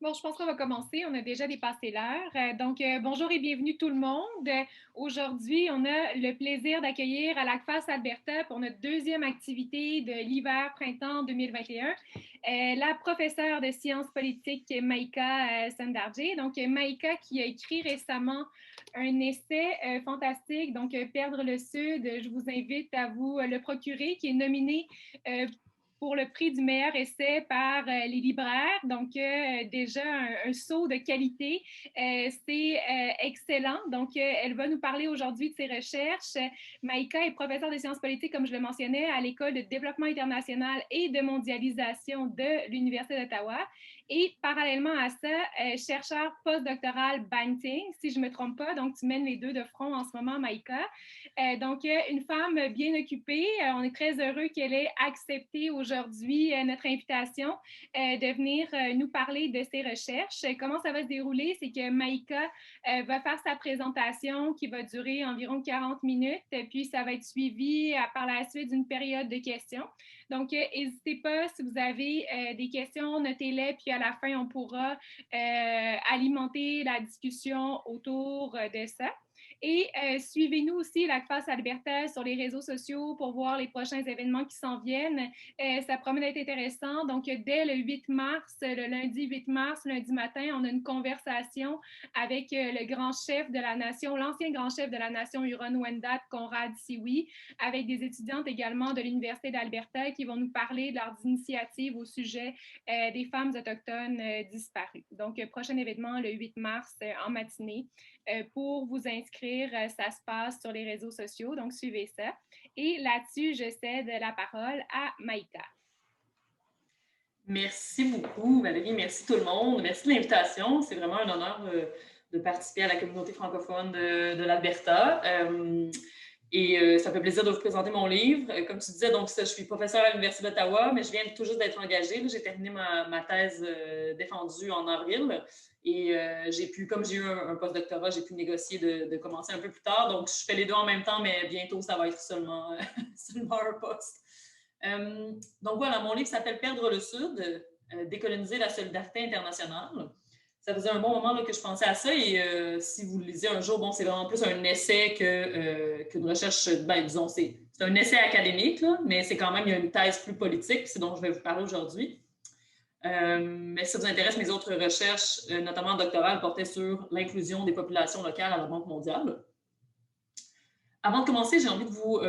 Bon, je pense qu'on va commencer. On a déjà dépassé l'heure. Bonjour et bienvenue tout le monde. Aujourd'hui, on a le plaisir d'accueillir à l'ACFAS Alberta pour notre deuxième activité de l'hiver-printemps 2021, la professeure de sciences politiques Maïka Sandarje. Donc, Maïka qui a écrit récemment un essai fantastique, Perdre le Sud. Je vous invite à vous le procurer, qui est nominé pour le prix du meilleur essai par les libraires. Déjà, un saut de qualité. C'est excellent. Elle va nous parler aujourd'hui de ses recherches. Maïka est professeure de sciences politiques, comme je le mentionnais, à l'École de développement international et de mondialisation de l'Université d'Ottawa. Et parallèlement à ça, chercheur postdoctoral Banting, si je ne me trompe pas. Donc, tu mènes les deux de front en ce moment, Maïka. Une femme bien occupée. On est très heureux qu'elle ait accepté aujourd'hui notre invitation de venir nous parler de ses recherches. Comment ça va se dérouler? C'est que Maïka va faire sa présentation qui va durer environ 40 minutes, puis ça va être suivi par la suite d'une période de questions. Donc, n'hésitez pas, si vous avez des questions, notez-les, puis à la fin, on pourra alimenter la discussion autour de ça. Et suivez-nous aussi, l'ACFAS Alberta, sur les réseaux sociaux pour voir les prochains événements qui s'en viennent. Ça promet d'être intéressant. Donc, dès le 8 mars, le lundi 8 mars, lundi matin, on a une conversation avec le grand chef de la nation, l'ancien grand chef de la nation Huron-Wendat, Conrad Sioui, avec des étudiantes également de l'Université d'Alberta qui vont nous parler de leurs initiatives au sujet des femmes autochtones disparues. Donc, prochain événement le 8 mars en matinée. Pour vous inscrire, ça se passe sur les réseaux sociaux, donc suivez ça. Et là-dessus, je cède la parole à Maïka. Merci beaucoup, Valérie. Merci tout le monde. Merci de l'invitation. C'est vraiment un honneur de participer à la communauté francophone de l'Alberta. Ça fait plaisir de vous présenter mon livre. Comme tu disais, donc, je suis professeure à l'Université d'Ottawa, mais je viens tout juste d'être engagée. J'ai terminé ma thèse défendue en avril. Et comme j'ai eu un postdoctorat, j'ai pu négocier de commencer un peu plus tard. Donc, je fais les deux en même temps, mais bientôt, ça va être seulement un poste. Donc voilà, mon livre s'appelle Perdre le Sud, décoloniser la solidarité internationale. Ça faisait un bon moment là, que je pensais à ça et si vous le lisez un jour, bon, c'est vraiment plus un essai qu'une recherche, disons, c'est un essai académique, là, mais c'est quand même, il y a une thèse plus politique, c'est dont je vais vous parler aujourd'hui. Mais si ça vous intéresse, mes autres recherches, notamment doctorales, portaient sur l'inclusion des populations locales à la Banque mondiale. Avant de commencer, j'ai envie de vous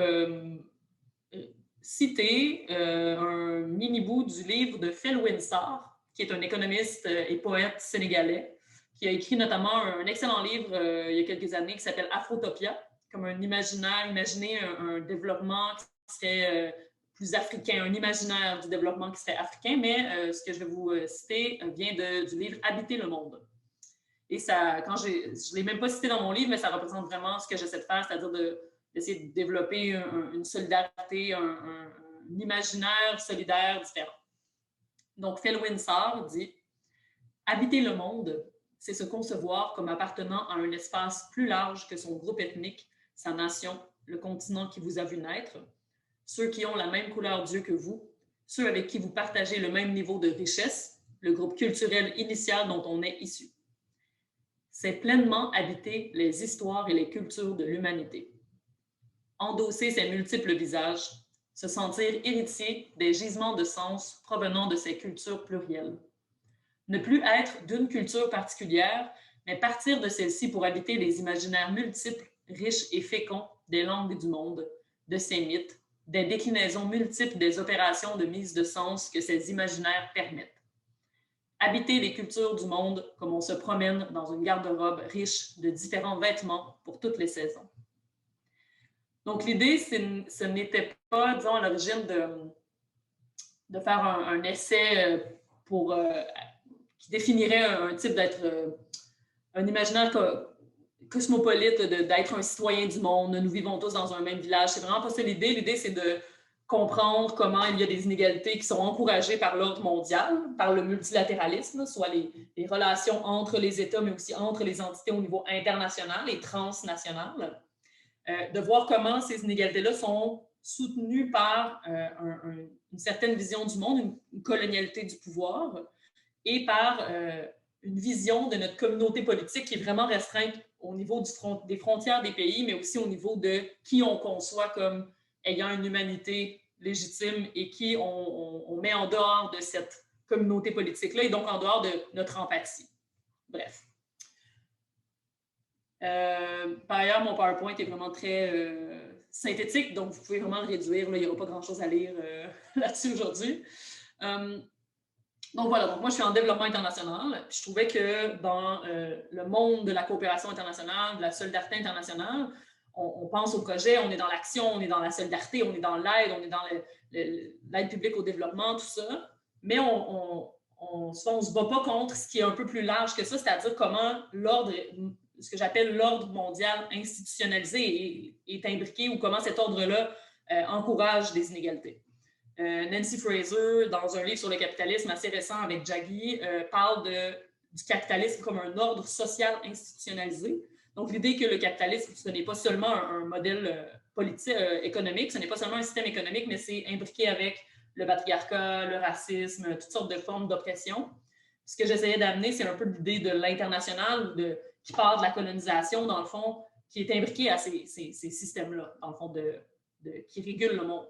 citer un mini-bout du livre de Felwine Sarr, qui est un économiste et poète sénégalais, qui a écrit notamment un excellent livre il y a quelques années qui s'appelle Afrotopia, comme un imaginaire, imaginez un développement qui serait plus africain, un imaginaire du développement qui serait africain, mais ce que je vais vous citer vient du livre Habiter le monde. Et ça, je ne l'ai même pas cité dans mon livre, mais ça représente vraiment ce que j'essaie de faire, c'est-à-dire d'essayer de développer une solidarité, un imaginaire solidaire différent. Donc, Felwine Sarr dit « Habiter le monde, c'est se concevoir comme appartenant à un espace plus large que son groupe ethnique, sa nation, le continent qui vous a vu naître, ceux qui ont la même couleur d'yeux que vous, ceux avec qui vous partagez le même niveau de richesse, le groupe culturel initial dont on est issu. C'est pleinement habiter les histoires et les cultures de l'humanité. Endosser ses multiples visages, se sentir héritier des gisements de sens provenant de ces cultures plurielles. Ne plus être d'une culture particulière, mais partir de celle-ci pour habiter les imaginaires multiples, riches et féconds des langues du monde, de ces mythes, des déclinaisons multiples des opérations de mise de sens que ces imaginaires permettent. Habiter les cultures du monde comme on se promène dans une garde-robe riche de différents vêtements pour toutes les saisons. » Donc, l'idée, ce n'était pas, disons, à l'origine de faire un essai qui définirait un type d'être un imaginaire cosmopolite, d'être un citoyen du monde. Nous vivons tous dans un même village. C'est vraiment pas ça l'idée. L'idée, c'est de comprendre comment il y a des inégalités qui sont encouragées par l'ordre mondial, par le multilatéralisme, soit les relations entre les États, mais aussi entre les entités au niveau international et transnational. De voir comment ces inégalités-là sont soutenues par une certaine vision du monde, une colonialité du pouvoir, et par une vision de notre communauté politique qui est vraiment restreinte au niveau des frontières des pays, mais aussi au niveau de qui on conçoit comme ayant une humanité légitime et qui on met en dehors de cette communauté politique-là et donc en dehors de notre empathie. Bref. Par ailleurs, mon PowerPoint est vraiment très synthétique, donc vous pouvez vraiment le réduire. Là, il n'y aura pas grand-chose à lire là-dessus aujourd'hui. Donc voilà, donc moi je suis en développement international. Je trouvais que dans le monde de la coopération internationale, de la solidarité internationale, on pense au projet, on est dans l'action, on est dans la solidarité, on est dans l'aide, on est dans l'aide publique au développement, tout ça. Mais on ne se bat pas contre ce qui est un peu plus large que ça, c'est-à-dire comment l'ordre, ce que j'appelle l'ordre mondial institutionnalisé est imbriqué ou comment cet ordre-là encourage des inégalités. Nancy Fraser, dans un livre sur le capitalisme assez récent avec Jaggi, parle du capitalisme comme un ordre social institutionnalisé. Donc, l'idée que le capitalisme, ce n'est pas seulement un modèle politique, économique, ce n'est pas seulement un système économique, mais c'est imbriqué avec le patriarcat, le racisme, toutes sortes de formes d'oppression. Ce que j'essayais d'amener, c'est un peu l'idée de l'international qui part de la colonisation, dans le fond, qui est imbriqué à ces systèmes-là, dans le fond, qui régulent le monde.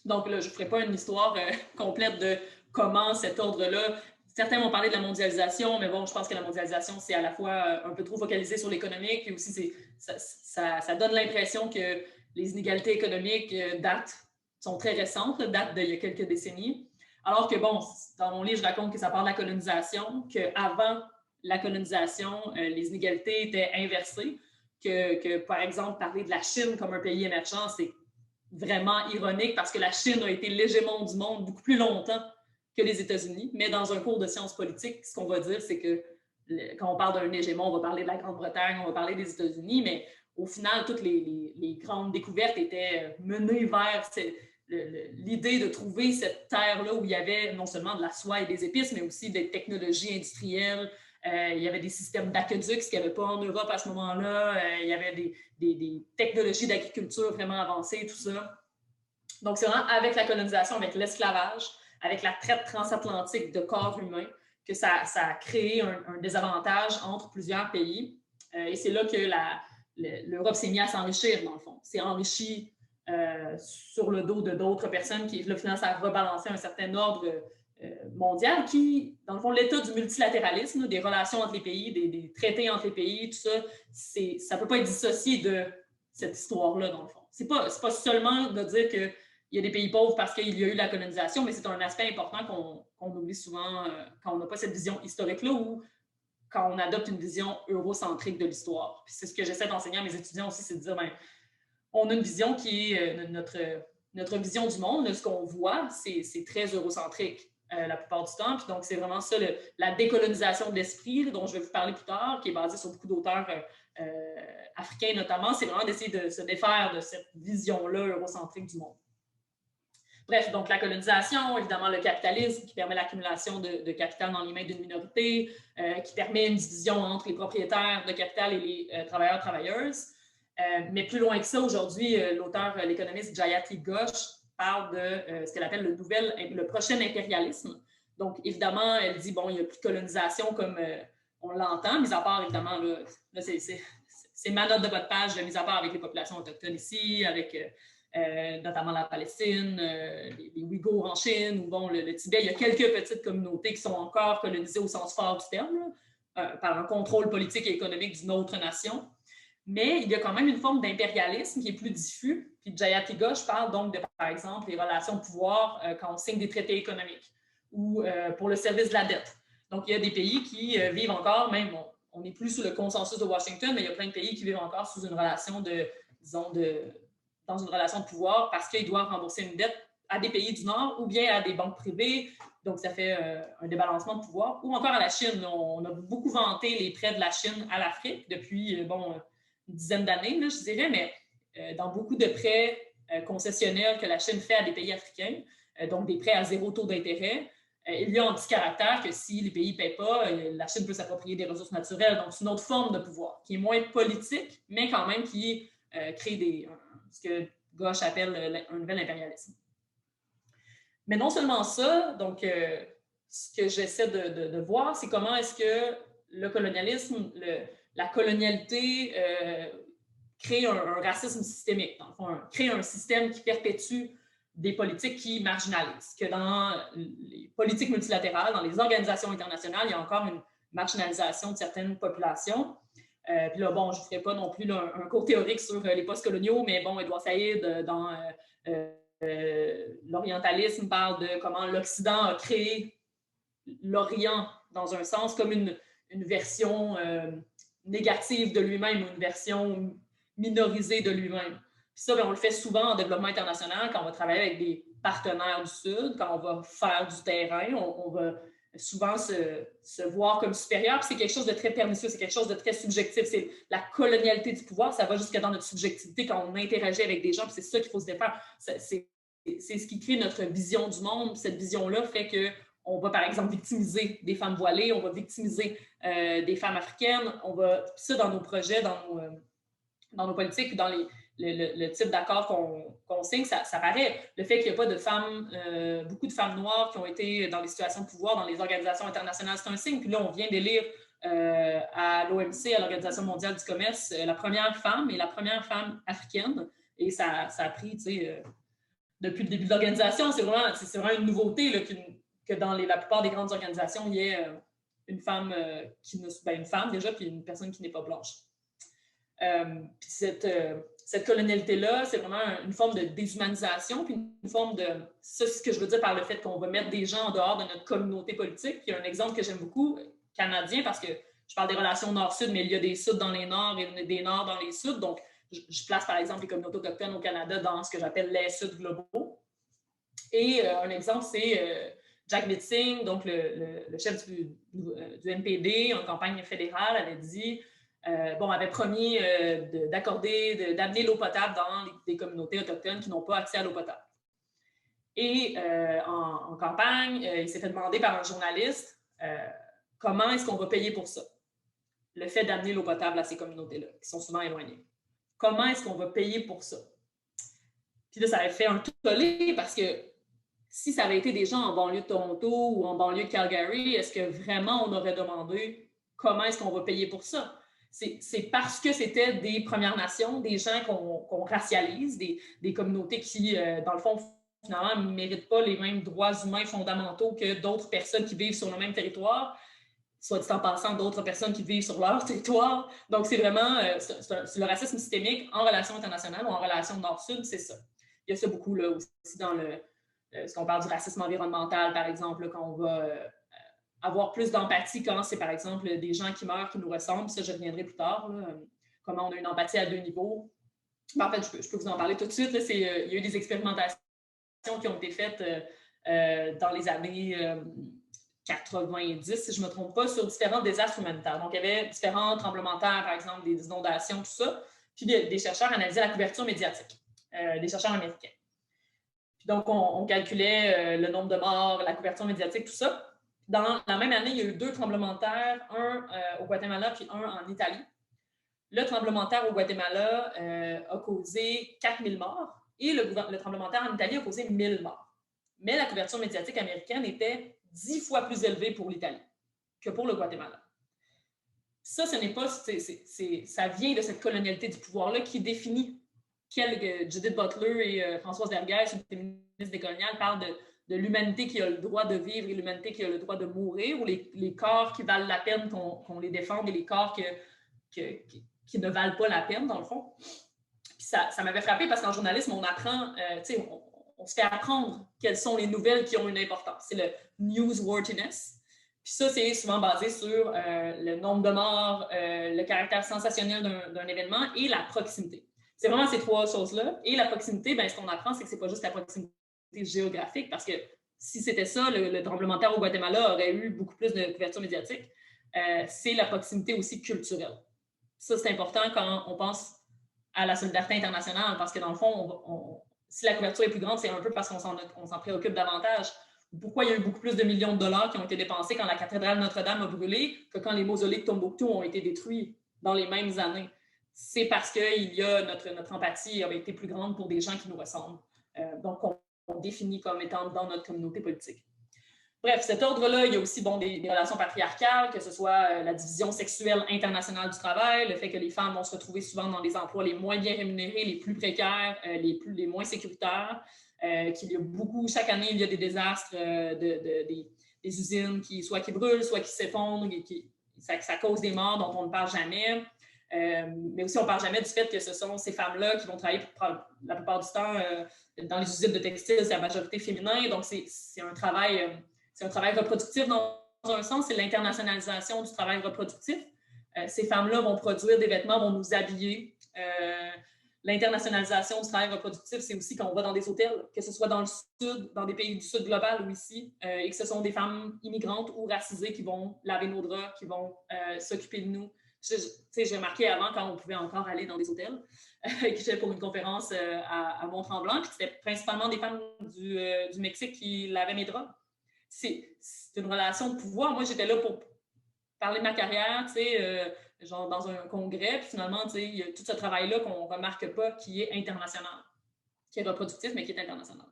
Donc là, je ne ferai pas une histoire complète de comment cet ordre-là... Certains m'ont parlé de la mondialisation, mais bon, je pense que la mondialisation, c'est à la fois un peu trop focalisé sur l'économique, et aussi ça donne l'impression que les inégalités économiques sont très récentes, datent d'il y a quelques décennies. Alors que, bon, dans mon livre, je raconte que ça parle de la colonisation, qu'avant la colonisation, les inégalités étaient inversées, que, par exemple, parler de la Chine comme un pays émergent, c'est vraiment ironique parce que la Chine a été l'hégémon du monde beaucoup plus longtemps que les États-Unis. Mais dans un cours de sciences politiques, ce qu'on va dire, c'est que quand on parle d'un hégémon, on va parler de la Grande-Bretagne, on va parler des États-Unis, mais au final, toutes les grandes découvertes étaient menées vers l'idée de trouver cette terre-là où il y avait non seulement de la soie et des épices, mais aussi des technologies industrielles. Il y avait des systèmes d'aqueducs qu'il n'y avait pas en Europe à ce moment-là. Il y avait des technologies d'agriculture vraiment avancées, tout ça. Donc, c'est vraiment avec la colonisation, avec l'esclavage, avec la traite transatlantique de corps humains, que ça a créé un désavantage entre plusieurs pays. Et c'est là que l'Europe s'est mise à s'enrichir, dans le fond. C'est enrichi sur le dos de d'autres personnes qui, là, finalement, ça a rebalancé un certain ordre mondial qui, dans le fond, l'état du multilatéralisme, des relations entre les pays, des traités entre les pays, tout ça, ça ne peut pas être dissocié de cette histoire-là, dans le fond. C'est pas seulement de dire qu'il y a des pays pauvres parce qu'il y a eu la colonisation, mais c'est un aspect important qu'on oublie souvent quand on n'a pas cette vision historique-là ou quand on adopte une vision eurocentrique de l'histoire. Puis c'est ce que j'essaie d'enseigner à mes étudiants aussi, c'est de dire, on a une vision qui est notre vision du monde, ce qu'on voit, c'est très eurocentrique. La plupart du temps. Puis donc, c'est vraiment ça, la décolonisation de l'esprit, dont je vais vous parler plus tard, qui est basée sur beaucoup d'auteurs africains notamment. C'est vraiment d'essayer de se défaire de cette vision-là eurocentrique du monde. Bref, donc la colonisation, évidemment le capitalisme qui permet l'accumulation de capital dans les mains d'une minorité, qui permet une division entre les propriétaires de capital et les travailleurs-travailleuses. Mais plus loin que ça, aujourd'hui, l'économiste Jayati Ghosh parle de ce qu'elle appelle le prochain impérialisme. Donc, évidemment, elle dit, bon, il n'y a plus de colonisation comme on l'entend, mis à part, évidemment, là c'est ma note de votre page, mis à part avec les populations autochtones ici, avec notamment la Palestine, les Ouïghours en Chine, ou bon, le Tibet. Il y a quelques petites communautés qui sont encore colonisées au sens fort du terme, par un contrôle politique et économique d'une autre nation. Mais il y a quand même une forme d'impérialisme qui est plus diffus. Puis Jayati Ghosh parle donc de, par exemple, les relations de pouvoir quand on signe des traités économiques ou pour le service de la dette. Donc, il y a des pays qui vivent encore, même on n'est plus sous le consensus de Washington, mais il y a plein de pays qui vivent encore sous une relation dans une relation de pouvoir parce qu'ils doivent rembourser une dette à des pays du Nord ou bien à des banques privées. Donc, ça fait un débalancement de pouvoir. Ou encore à la Chine. On a beaucoup vanté les prêts de la Chine à l'Afrique depuis, une dizaine d'années, je dirais, mais dans beaucoup de prêts concessionnels que la Chine fait à des pays africains, donc des prêts à zéro taux d'intérêt, il y a un petit caractère que si les pays ne paient pas, la Chine peut s'approprier des ressources naturelles. Donc, c'est une autre forme de pouvoir qui est moins politique, mais quand même qui crée ce que Ghosh appelle un nouvel impérialisme. Mais non seulement ça, donc ce que j'essaie de voir, c'est comment est-ce que le colonialisme, la colonialité crée un racisme systémique, dans le fond, crée un système qui perpétue des politiques qui marginalisent, que dans les politiques multilatérales, dans les organisations internationales, il y a encore une marginalisation de certaines populations. Puis là, bon, je ne ferai pas non plus là, un cours théorique sur les post-coloniaux, mais bon, Edouard Saïd, dans l'orientalisme, parle de comment l'Occident a créé l'Orient, dans un sens, comme une version négative de lui-même ou une version minorisée de lui-même. Puis ça, bien, on le fait souvent en développement international quand on va travailler avec des partenaires du Sud, quand on va faire du terrain, on va souvent se voir comme supérieur. Puis c'est quelque chose de très pernicieux, c'est quelque chose de très subjectif. C'est la colonialité du pouvoir, ça va jusque dans notre subjectivité quand on interagit avec des gens, puis c'est ça qu'il faut se défaire. C'est ce qui crée notre vision du monde. Cette vision-là fait que on va, par exemple, victimiser des femmes voilées, on va victimiser des femmes africaines, on va, ça dans nos projets, dans nos politiques, puis dans le type d'accord qu'on signe, ça paraît. Le fait qu'il n'y a pas de femmes, beaucoup de femmes noires qui ont été dans des situations de pouvoir dans les organisations internationales, c'est un signe. Puis là, on vient d'élire à l'OMC, à l'Organisation mondiale du commerce, la première femme et la première femme africaine. Et ça a pris, tu sais, depuis le début de l'organisation, c'est vraiment une nouveauté là, que dans la plupart des grandes organisations, il y ait une femme une femme déjà, puis une personne qui n'est pas blanche. Puis cette colonialité-là, c'est vraiment une forme de déshumanisation, puis une forme de... Ça, c'est ce que je veux dire par le fait qu'on va mettre des gens en dehors de notre communauté politique. Puis il y a un exemple que j'aime beaucoup, canadien, parce que je parle des relations nord-sud, mais il y a des Suds dans les Nords et des Nords dans les Suds. Donc, je place, par exemple, les communautés autochtones au Canada dans ce que j'appelle les Suds globaux. Et un exemple, c'est Jack Mitzing, donc le chef du NPD en campagne fédérale, avait dit, avait promis d'amener l'eau potable dans des communautés autochtones qui n'ont pas accès à l'eau potable. Et en campagne, il s'est fait demander par un journaliste comment est-ce qu'on va payer pour ça, le fait d'amener l'eau potable à ces communautés-là, qui sont souvent éloignées. Comment est-ce qu'on va payer pour ça? Puis là, ça avait fait un tollé parce que si ça avait été des gens en banlieue de Toronto ou en banlieue de Calgary, est-ce que vraiment on aurait demandé comment est-ce qu'on va payer pour ça? C'est parce que c'était des Premières Nations, des gens qu'on racialise, des communautés qui, dans le fond, finalement, ne méritent pas les mêmes droits humains fondamentaux que d'autres personnes qui vivent sur le même territoire, soit dit en passant, d'autres personnes qui vivent sur leur territoire. Donc, c'est vraiment c'est le racisme systémique en relation internationale ou en relation nord-sud, c'est ça. Il y a ça beaucoup là aussi dans ce qu'on parle du racisme environnemental, par exemple, quand on va avoir plus d'empathie quand c'est, par exemple, des gens qui meurent, qui nous ressemblent. Ça, je reviendrai plus tard. Là, comment on a une empathie à deux niveaux. En fait, je peux vous en parler tout de suite. Là, il y a eu des expérimentations qui ont été faites dans les années 90, si je ne me trompe pas, sur différents désastres humanitaires. Donc, il y avait différents tremblements de terre, par exemple, des inondations, tout ça. Puis, des chercheurs analysaient la couverture médiatique, des chercheurs américains. Puis donc, on calculait le nombre de morts, la couverture médiatique, tout ça. Dans la même année, il y a eu 2 tremblements de terre, un au Guatemala puis un en Italie. Le tremblement de terre au Guatemala a causé 4000 morts et le tremblement de terre en Italie a causé 1000 morts. Mais la couverture médiatique américaine était 10 fois plus élevée pour l'Italie que pour le Guatemala. Ça, ce n'est pas... ça vient de cette colonialité du pouvoir-là qui définit Judith Butler et Françoise Vergès, une féministe décoloniale, parlent de l'humanité qui a le droit de vivre et l'humanité qui a le droit de mourir, ou les corps qui valent la peine qu'on les défende et les corps qui ne valent pas la peine, dans le fond. Puis ça m'avait frappé parce qu'en journalisme, on apprend, on se fait apprendre quelles sont les nouvelles qui ont une importance. C'est le newsworthiness. Puis ça, c'est souvent basé sur le nombre de morts, le caractère sensationnel d'un événement et la proximité. C'est vraiment ces 3 choses-là. Et la proximité, bien, ce qu'on apprend, c'est que c'est pas juste la proximité géographique, parce que si c'était ça, le tremblement de terre au Guatemala aurait eu beaucoup plus de couverture médiatique. C'est la proximité aussi culturelle. Ça, c'est important quand on pense à la solidarité internationale, parce que dans le fond, si la couverture est plus grande, c'est un peu parce qu'on s'en préoccupe davantage. Pourquoi il y a eu beaucoup plus de millions de dollars qui ont été dépensés quand la cathédrale Notre-Dame a brûlé que quand les mausolées de Tombouctou ont été détruits dans les mêmes années? C'est parce que notre empathie avait été plus grande pour des gens qui nous ressemblent. Donc, on définit comme étant dans notre communauté politique. Bref, cet ordre-là, il y a aussi des relations patriarcales, que ce soit la division sexuelle internationale du travail, le fait que les femmes vont se retrouver souvent dans des emplois les moins bien rémunérés, les plus précaires, les moins sécuritaires, qu'il y a beaucoup, chaque année, il y a des désastres, des usines qui brûlent, soit qui s'effondrent, ça cause des morts dont on ne parle jamais. Mais aussi, on ne parle jamais du fait que ce sont ces femmes-là qui vont travailler la plupart du temps dans les usines de textiles, c'est la majorité féminin, donc c'est un travail reproductif dans un sens, c'est l'internationalisation du travail reproductif. Ces femmes-là vont produire des vêtements, vont nous habiller. L'internationalisation du travail reproductif, c'est aussi quand on va dans des hôtels, que ce soit dans le sud, dans des pays du sud global ou ici, et que ce sont des femmes immigrantes ou racisées qui vont laver nos draps, qui vont s'occuper de nous. J'ai remarqué avant, quand on pouvait encore aller dans des hôtels, que j'étais pour une conférence à Mont-Tremblant, puis c'était principalement des femmes du Mexique qui lavaient mes draps. C'est une relation de pouvoir. Moi, j'étais là pour parler de ma carrière, genre dans un congrès, puis finalement, il y a tout ce travail-là qu'on ne remarque pas, qui est international, qui est reproductif, mais qui est international.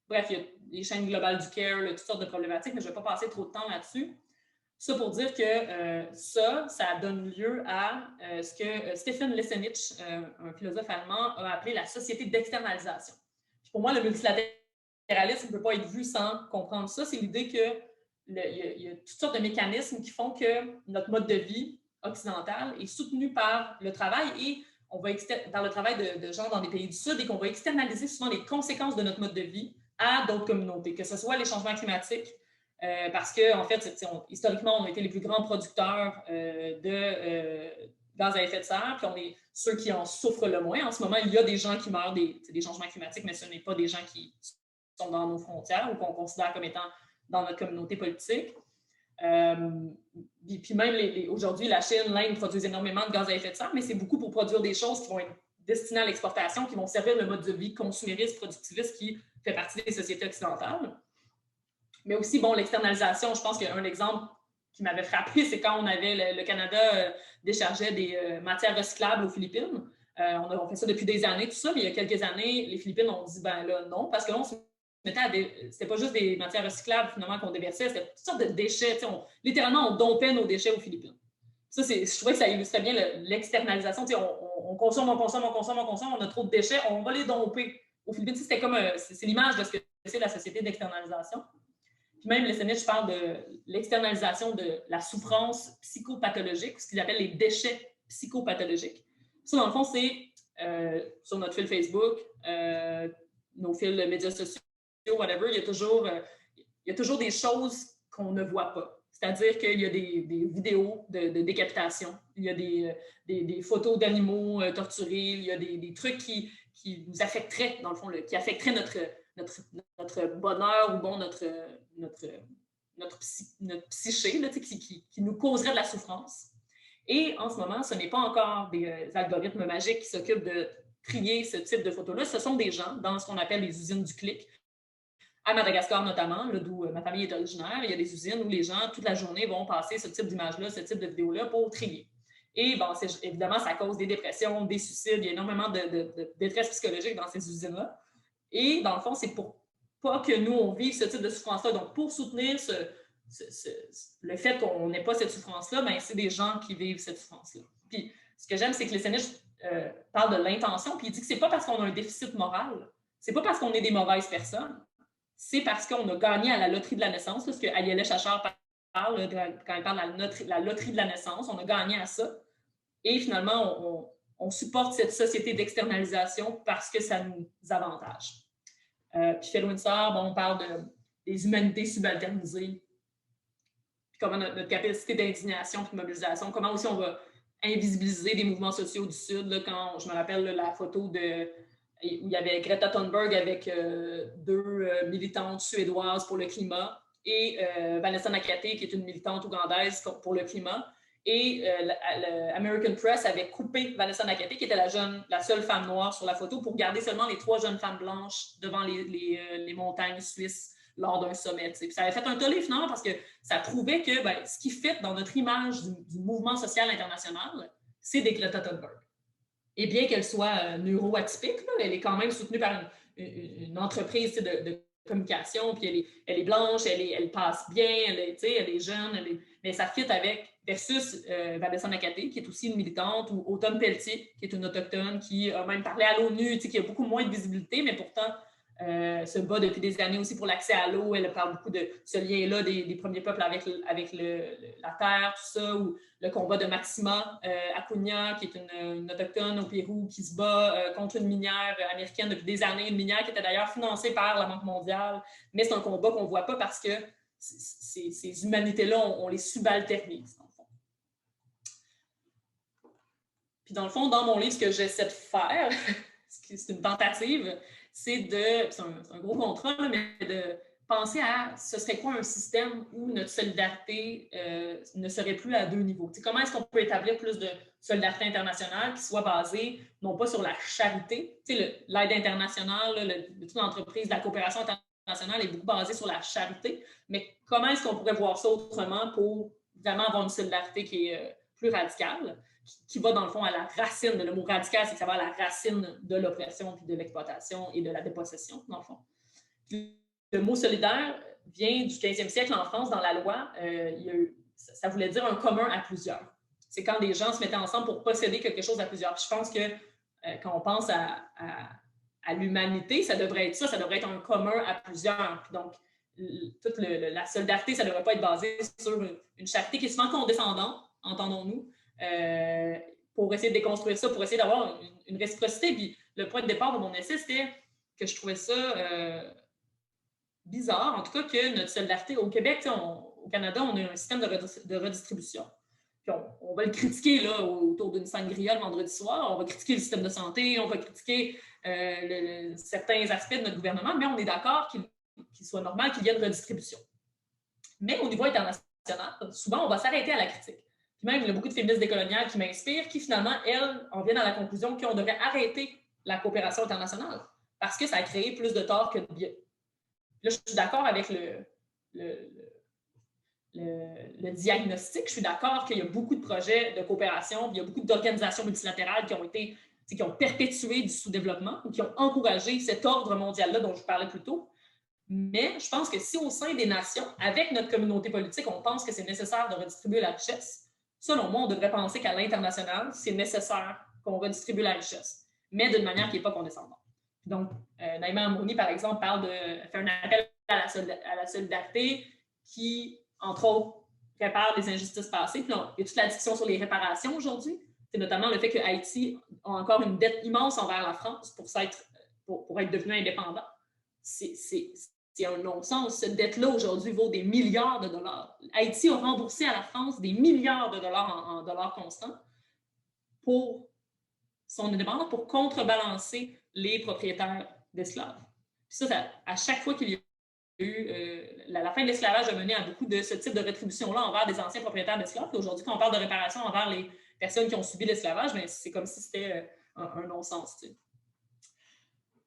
Bref, il y a les chaînes globales du care, là, toutes sortes de problématiques, mais je ne vais pas passer trop de temps là-dessus. Ça pour dire que ça donne lieu à ce que Stephen Lessenich, un philosophe allemand, a appelé la société d'externalisation. Puis pour moi, le multilatéralisme ne peut pas être vu sans comprendre ça. C'est l'idée qu'il y a toutes sortes de mécanismes qui font que notre mode de vie occidental est soutenu par le travail et par le travail de gens dans des pays du Sud et qu'on va externaliser souvent les conséquences de notre mode de vie à d'autres communautés, que ce soit les changements climatiques, parce que, en fait, historiquement, on a été les plus grands producteurs de gaz à effet de serre, puis on est ceux qui en souffrent le moins. En ce moment, il y a des gens qui meurent des changements climatiques, mais ce n'est pas des gens qui sont dans nos frontières ou qu'on considère comme étant dans notre communauté politique. Puis même aujourd'hui, la Chine, l'Inde produisent énormément de gaz à effet de serre, mais c'est beaucoup pour produire des choses qui vont être destinées à l'exportation, qui vont servir le mode de vie consumériste, productiviste qui fait partie des sociétés occidentales. Mais aussi, l'externalisation, je pense qu'un exemple qui m'avait frappé, c'est quand le Canada déchargeait des matières recyclables aux Philippines. On fait ça depuis des années, tout ça, mais il y a quelques années, les Philippines ont dit, ben là, non, parce que là, on se mettait c'était pas juste des matières recyclables, finalement, qu'on déversait, c'était toutes sortes de déchets. Littéralement, on dompait nos déchets aux Philippines. Ça, je trouvais que ça illustrait bien l'externalisation. On consomme, on a trop de déchets, on va les domper aux Philippines. C'était comme, c'est l'image de ce que c'est la société d'externalisation. Puis même, Lessenich parle de l'externalisation de la souffrance psychopathologique, ce qu'ils appellent les déchets psychopathologiques. Ça, dans le fond, c'est sur notre fil Facebook, nos fils de médias sociaux, whatever, il y a toujours des choses qu'on ne voit pas. C'est-à-dire qu'il y a des vidéos de décapitation, il y a des photos d'animaux torturés, il y a des trucs qui nous affecteraient, dans le fond, qui affecteraient notre bonheur ou notre psyché, là, qui nous causerait de la souffrance. Et en ce moment, ce n'est pas encore des algorithmes magiques qui s'occupent de trier ce type de photos-là. Ce sont des gens dans ce qu'on appelle les usines du clic. À Madagascar notamment, d'où ma famille est originaire, il y a des usines où les gens, toute la journée, vont passer ce type d'image-là, ce type de vidéo-là pour trier. Et évidemment, ça cause des dépressions, des suicides, il y a énormément de détresse psychologique dans ces usines-là. Et dans le fond, c'est pour pas que nous, on vive ce type de souffrance-là. Donc, pour soutenir le fait qu'on n'ait pas cette souffrance-là, ben, c'est des gens qui vivent cette souffrance-là. Puis, ce que j'aime, c'est que Lessenich parle de l'intention, puis il dit que c'est pas parce qu'on a un déficit moral, c'est pas parce qu'on est des mauvaises personnes, c'est parce qu'on a gagné à la loterie de la naissance, là, ce que Aliéla Chachar parle quand il parle de la loterie de la naissance, on a gagné à ça. Et finalement, on supporte cette société d'externalisation parce que ça nous avantage. Puis Fell-Windsor, on parle des humanités subalternisées, puis comment notre capacité d'indignation et de mobilisation, comment aussi on va invisibiliser des mouvements sociaux du Sud. Là, quand je me rappelle la photo où il y avait Greta Thunberg avec deux militantes suédoises pour le climat et Vanessa Nakate, qui est une militante ougandaise pour le climat. Et l'American Press avait coupé Vanessa Nakate, qui était la seule femme noire sur la photo, pour garder seulement les 3 jeunes femmes blanches devant les montagnes suisses lors d'un sommet. Puis ça avait fait un tollé finalement parce que ça prouvait que ce qui fait dans notre image du mouvement social international, c'est des Greta Thunberg. Et bien qu'elle soit neuroatypique, elle est quand même soutenue par une entreprise de communication, puis elle est blanche, elle passe bien, elle est jeune, mais ça fit avec, versus Vanessa Nakaté, qui est aussi une militante, ou Automne Pelletier, qui est une autochtone, qui a même parlé à l'ONU, qui a beaucoup moins de visibilité, mais pourtant se bat depuis des années aussi pour l'accès à l'eau. Elle parle beaucoup de ce lien-là des premiers peuples avec la terre, tout ça, ou le combat de Maxima Acuna, qui est une autochtone au Pérou, qui se bat contre une minière américaine depuis des années, une minière qui était d'ailleurs financée par la Banque mondiale, mais c'est un combat qu'on ne voit pas parce que ces humanités-là, on les subalternise, dans le fond. Puis dans le fond, dans mon livre, ce que j'essaie de faire, c'est une tentative, c'est un gros contrat, là, mais de penser à ce serait quoi un système où notre solidarité ne serait plus à deux niveaux. T'sais, comment est-ce qu'on peut établir plus de solidarité internationale qui soit basée non pas sur la charité, l'aide internationale, toute l'entreprise, la coopération internationale est beaucoup basée sur la charité, mais comment est-ce qu'on pourrait voir ça autrement pour vraiment avoir une solidarité qui est plus radicale, qui va dans le fond à la racine, le mot radical, c'est que ça va à la racine de l'oppression, puis de l'exploitation et de la dépossession, dans le fond. Puis, le mot solidaire vient du 15e siècle en France, dans la loi, ça voulait dire un commun à plusieurs. C'est quand des gens se mettaient ensemble pour posséder quelque chose à plusieurs. Puis je pense que quand on pense à l'humanité, ça devrait être ça devrait être un commun à plusieurs. Puis donc, toute la solidarité, ça ne devrait pas être basé sur une charité qui est souvent condescendante, entendons-nous, pour essayer de déconstruire ça, pour essayer d'avoir une réciprocité. Puis le point de départ de mon essai, c'était que je trouvais ça bizarre, en tout cas, que notre solidarité au Québec, au Canada, on a un système de redistribution. Puis on va le critiquer là, autour d'une sangria le vendredi soir, on va critiquer le système de santé, on va critiquer certains aspects de notre gouvernement, mais on est d'accord qu'il soit normal qu'il y ait une redistribution. Mais au niveau international, souvent, on va s'arrêter à la critique. Puis même, il y a beaucoup de féministes décoloniales qui m'inspirent, qui finalement, elles, en viennent à la conclusion qu'on devrait arrêter la coopération internationale parce que ça a créé plus de tort que de bien. Là, je suis d'accord avec le diagnostic. Je suis d'accord qu'il y a beaucoup de projets de coopération, il y a beaucoup d'organisations multilatérales qui ont perpétué du sous-développement ou qui ont encouragé cet ordre mondial-là dont je vous parlais plus tôt. Mais je pense que si au sein des nations, avec notre communauté politique, on pense que c'est nécessaire de redistribuer la richesse, selon moi, on devrait penser qu'à l'international, c'est nécessaire qu'on redistribue la richesse, mais d'une manière qui n'est pas condescendante. Donc, Naïma Amouni, par exemple, fait un appel à la solidarité qui, entre autres, répare les injustices passées. Puis il y a toute la discussion sur les réparations aujourd'hui. C'est notamment le fait que Haïti a encore une dette immense envers la France pour être devenu indépendant. C'est un non-sens. Cette dette-là, aujourd'hui, vaut des milliards de dollars. Haïti a remboursé à la France des milliards de dollars en dollars constants pour son indépendance, pour contrebalancer les propriétaires d'esclaves. Puis ça, à chaque fois qu'il y a eu... la fin de l'esclavage a mené à beaucoup de ce type de rétribution-là envers des anciens propriétaires d'esclaves. Puis aujourd'hui, quand on parle de réparation envers les personnes qui ont subi l'esclavage, bien, c'est comme si c'était un non-sens. Tu sais.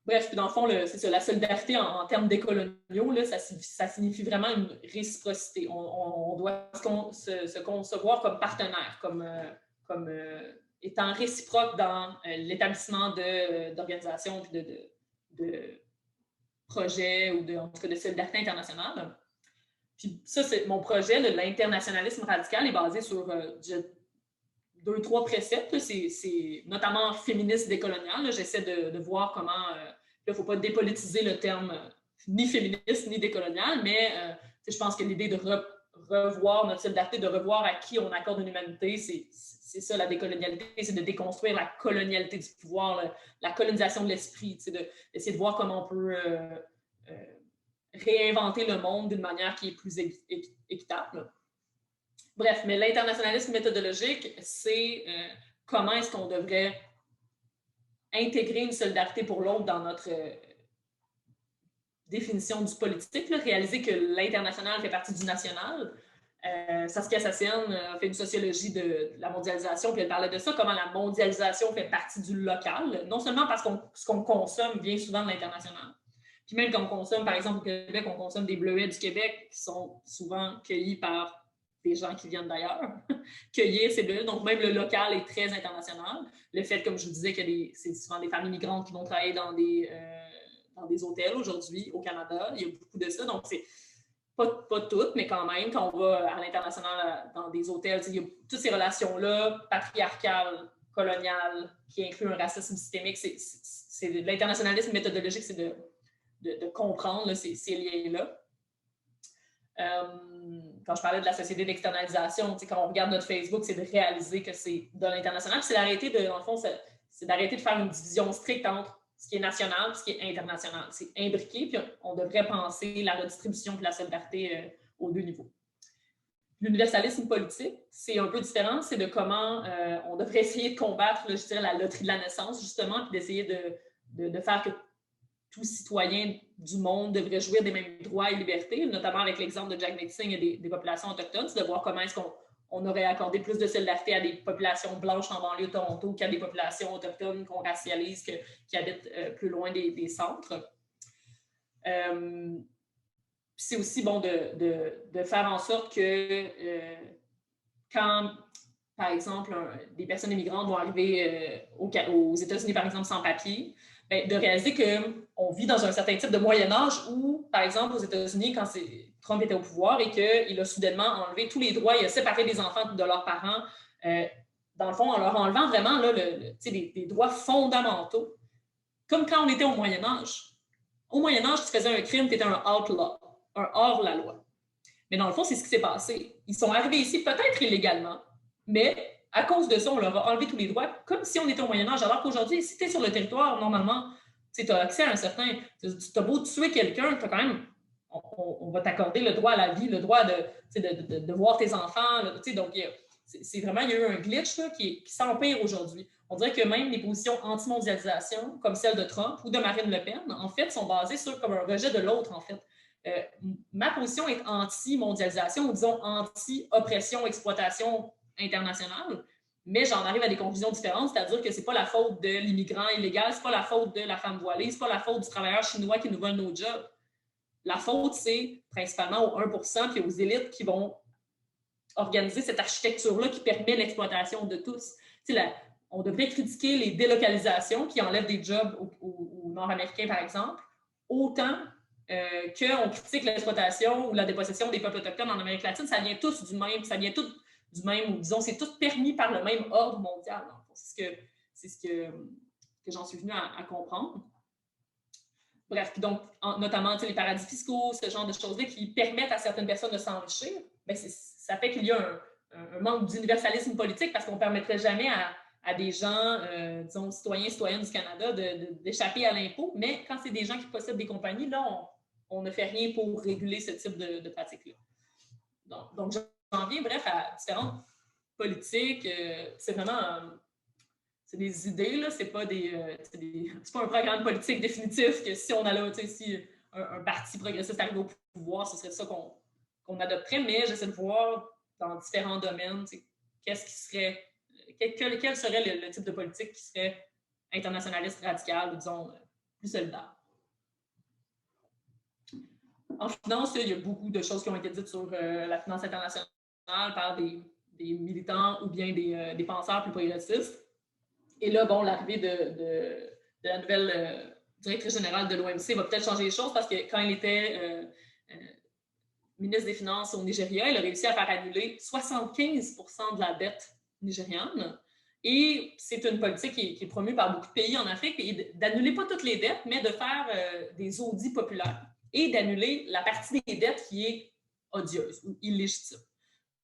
Bref, puis dans le fond, c'est ça, la solidarité en termes décoloniaux, là, ça signifie vraiment une réciprocité. On doit se concevoir comme partenaire, comme étant réciproque dans l'établissement d'organisations et de projets ou en tout cas de solidarité internationale. Puis ça, c'est mon projet, l'internationalisme radical est basé sur 2-3 préceptes. C'est notamment féministe décolonial. J'essaie de voir comment... il ne faut pas dépolitiser le terme ni féministe ni décolonial, mais je pense que l'idée de revoir notre solidarité, de revoir à qui on accorde une humanité, c'est ça la décolonialité, c'est de déconstruire la colonialité du pouvoir, la colonisation de l'esprit, d'essayer de voir comment on peut réinventer le monde d'une manière qui est plus équitable. Bref, mais l'internationalisme méthodologique, c'est comment est-ce qu'on devrait intégrer une solidarité pour l'autre dans notre définition du politique, là, réaliser que l'international fait partie du national. Saskia Sassian a fait une sociologie de la mondialisation, puis elle parlait de ça, comment la mondialisation fait partie du local, non seulement parce que ce qu'on consomme vient souvent de l'international, puis même quand on consomme, par exemple au Québec, on consomme des bleuets du Québec qui sont souvent cueillis par des gens qui viennent d'ailleurs, cueillir ces bleuets. Donc, même le local est très international. Le fait, comme je vous disais, que c'est souvent des familles migrantes qui vont travailler dans dans des hôtels aujourd'hui au Canada. Il y a beaucoup de ça. Donc, c'est pas toutes, mais quand même, quand on va à l'international dans des hôtels, il y a toutes ces relations-là, patriarcales, coloniales, qui incluent un racisme systémique. C'est l'internationalisme méthodologique, c'est de comprendre là, ces liens-là. Quand je parlais de la société d'externalisation, quand on regarde notre Facebook, c'est de réaliser que c'est de l'international. C'est d'arrêter dans le fond, c'est d'arrêter de faire une division stricte entre ce qui est national et ce qui est international. C'est imbriqué, puis on devrait penser la redistribution et la solidarité aux deux niveaux. L'universalisme politique, c'est un peu différent, c'est de comment on devrait essayer de combattre, là, je dirais, la loterie de la naissance, justement, puis d'essayer de faire que tout citoyen du monde devrait jouir des mêmes droits et libertés, notamment avec l'exemple de Jack Metzing et des populations autochtones, c'est de voir comment est-ce qu'on aurait accordé plus de solidarité à des populations blanches en banlieue de Toronto qu'à des populations autochtones qu'on racialise, qui habitent plus loin des centres. C'est aussi bon de faire en sorte que quand, par exemple, des personnes immigrantes vont arriver aux États-Unis, par exemple, sans papier, de réaliser qu'on vit dans un certain type de Moyen-Âge où, par exemple, aux États-Unis, quand Trump était au pouvoir et qu'il a soudainement enlevé tous les droits, il a séparé les enfants de leurs parents, dans le fond, en leur enlevant vraiment là, des droits fondamentaux, comme quand on était au Moyen-Âge. Au Moyen-Âge, tu faisais un crime, tu étais un outlaw, un hors-la-loi. Mais dans le fond, c'est ce qui s'est passé. Ils sont arrivés ici peut-être illégalement, mais à cause de ça, on leur a enlevé tous les droits, comme si on était au Moyen-Âge. Alors qu'aujourd'hui, si tu es sur le territoire, normalement, tu as accès à un certain... Tu as beau tuer quelqu'un, tu as quand même... On va t'accorder le droit à la vie, le droit de voir tes enfants. Là, donc, c'est vraiment... Il y a eu un glitch là, qui s'empire aujourd'hui. On dirait que même les positions anti-mondialisation, comme celle de Trump ou de Marine Le Pen, en fait, sont basées sur comme un rejet de l'autre, en fait. Ma position est anti-mondialisation ou disons anti-oppression, exploitation internationale, mais j'en arrive à des conclusions différentes, c'est-à-dire que c'est pas la faute de l'immigrant illégal, c'est pas la faute de la femme voilée, c'est pas la faute du travailleur chinois qui nous vole nos jobs. La faute, c'est principalement aux 1% puis aux élites qui vont organiser cette architecture-là qui permet l'exploitation de tous. On devrait critiquer les délocalisations qui enlèvent des jobs aux Nord-Américains, par exemple, autant qu'on critique l'exploitation ou la dépossession des peuples autochtones en Amérique latine. Ça vient tous du même, ou disons, c'est tout permis par le même ordre mondial. C'est ce que j'en suis venue à comprendre. Bref, donc, notamment les paradis fiscaux, ce genre de choses-là qui permettent à certaines personnes de s'enrichir, bien, ça fait qu'il y a un manque d'universalisme politique parce qu'on ne permettrait jamais à des gens, disons, citoyennes du Canada d'échapper à l'impôt, mais quand c'est des gens qui possèdent des compagnies, là, on ne fait rien pour réguler ce type de pratique-là. Donc, j'en viens, bref, à différentes politiques. C'est vraiment... c'est des idées, là, c'est pas un programme politique définitif que si on allait, si un parti progressiste arrive au pouvoir, ce serait ça qu'on adopterait, mais j'essaie de voir dans différents domaines, qu'est-ce qui serait... Quel serait le type de politique qui serait internationaliste, radical, ou disons, plus solidaire. En finance, il y a beaucoup de choses qui ont été dites sur la finance internationale par des militants ou bien des penseurs plus progressistes. Et là, bon, l'arrivée de la nouvelle directrice générale de l'OMC va peut-être changer les choses parce que quand il était ministre des Finances au Nigeria, il a réussi à faire annuler 75% de la dette nigériane. Et c'est une politique qui est promue par beaucoup de pays en Afrique, et d'annuler pas toutes les dettes, mais de faire des audits populaires et d'annuler la partie des dettes qui est odieuse ou illégitime.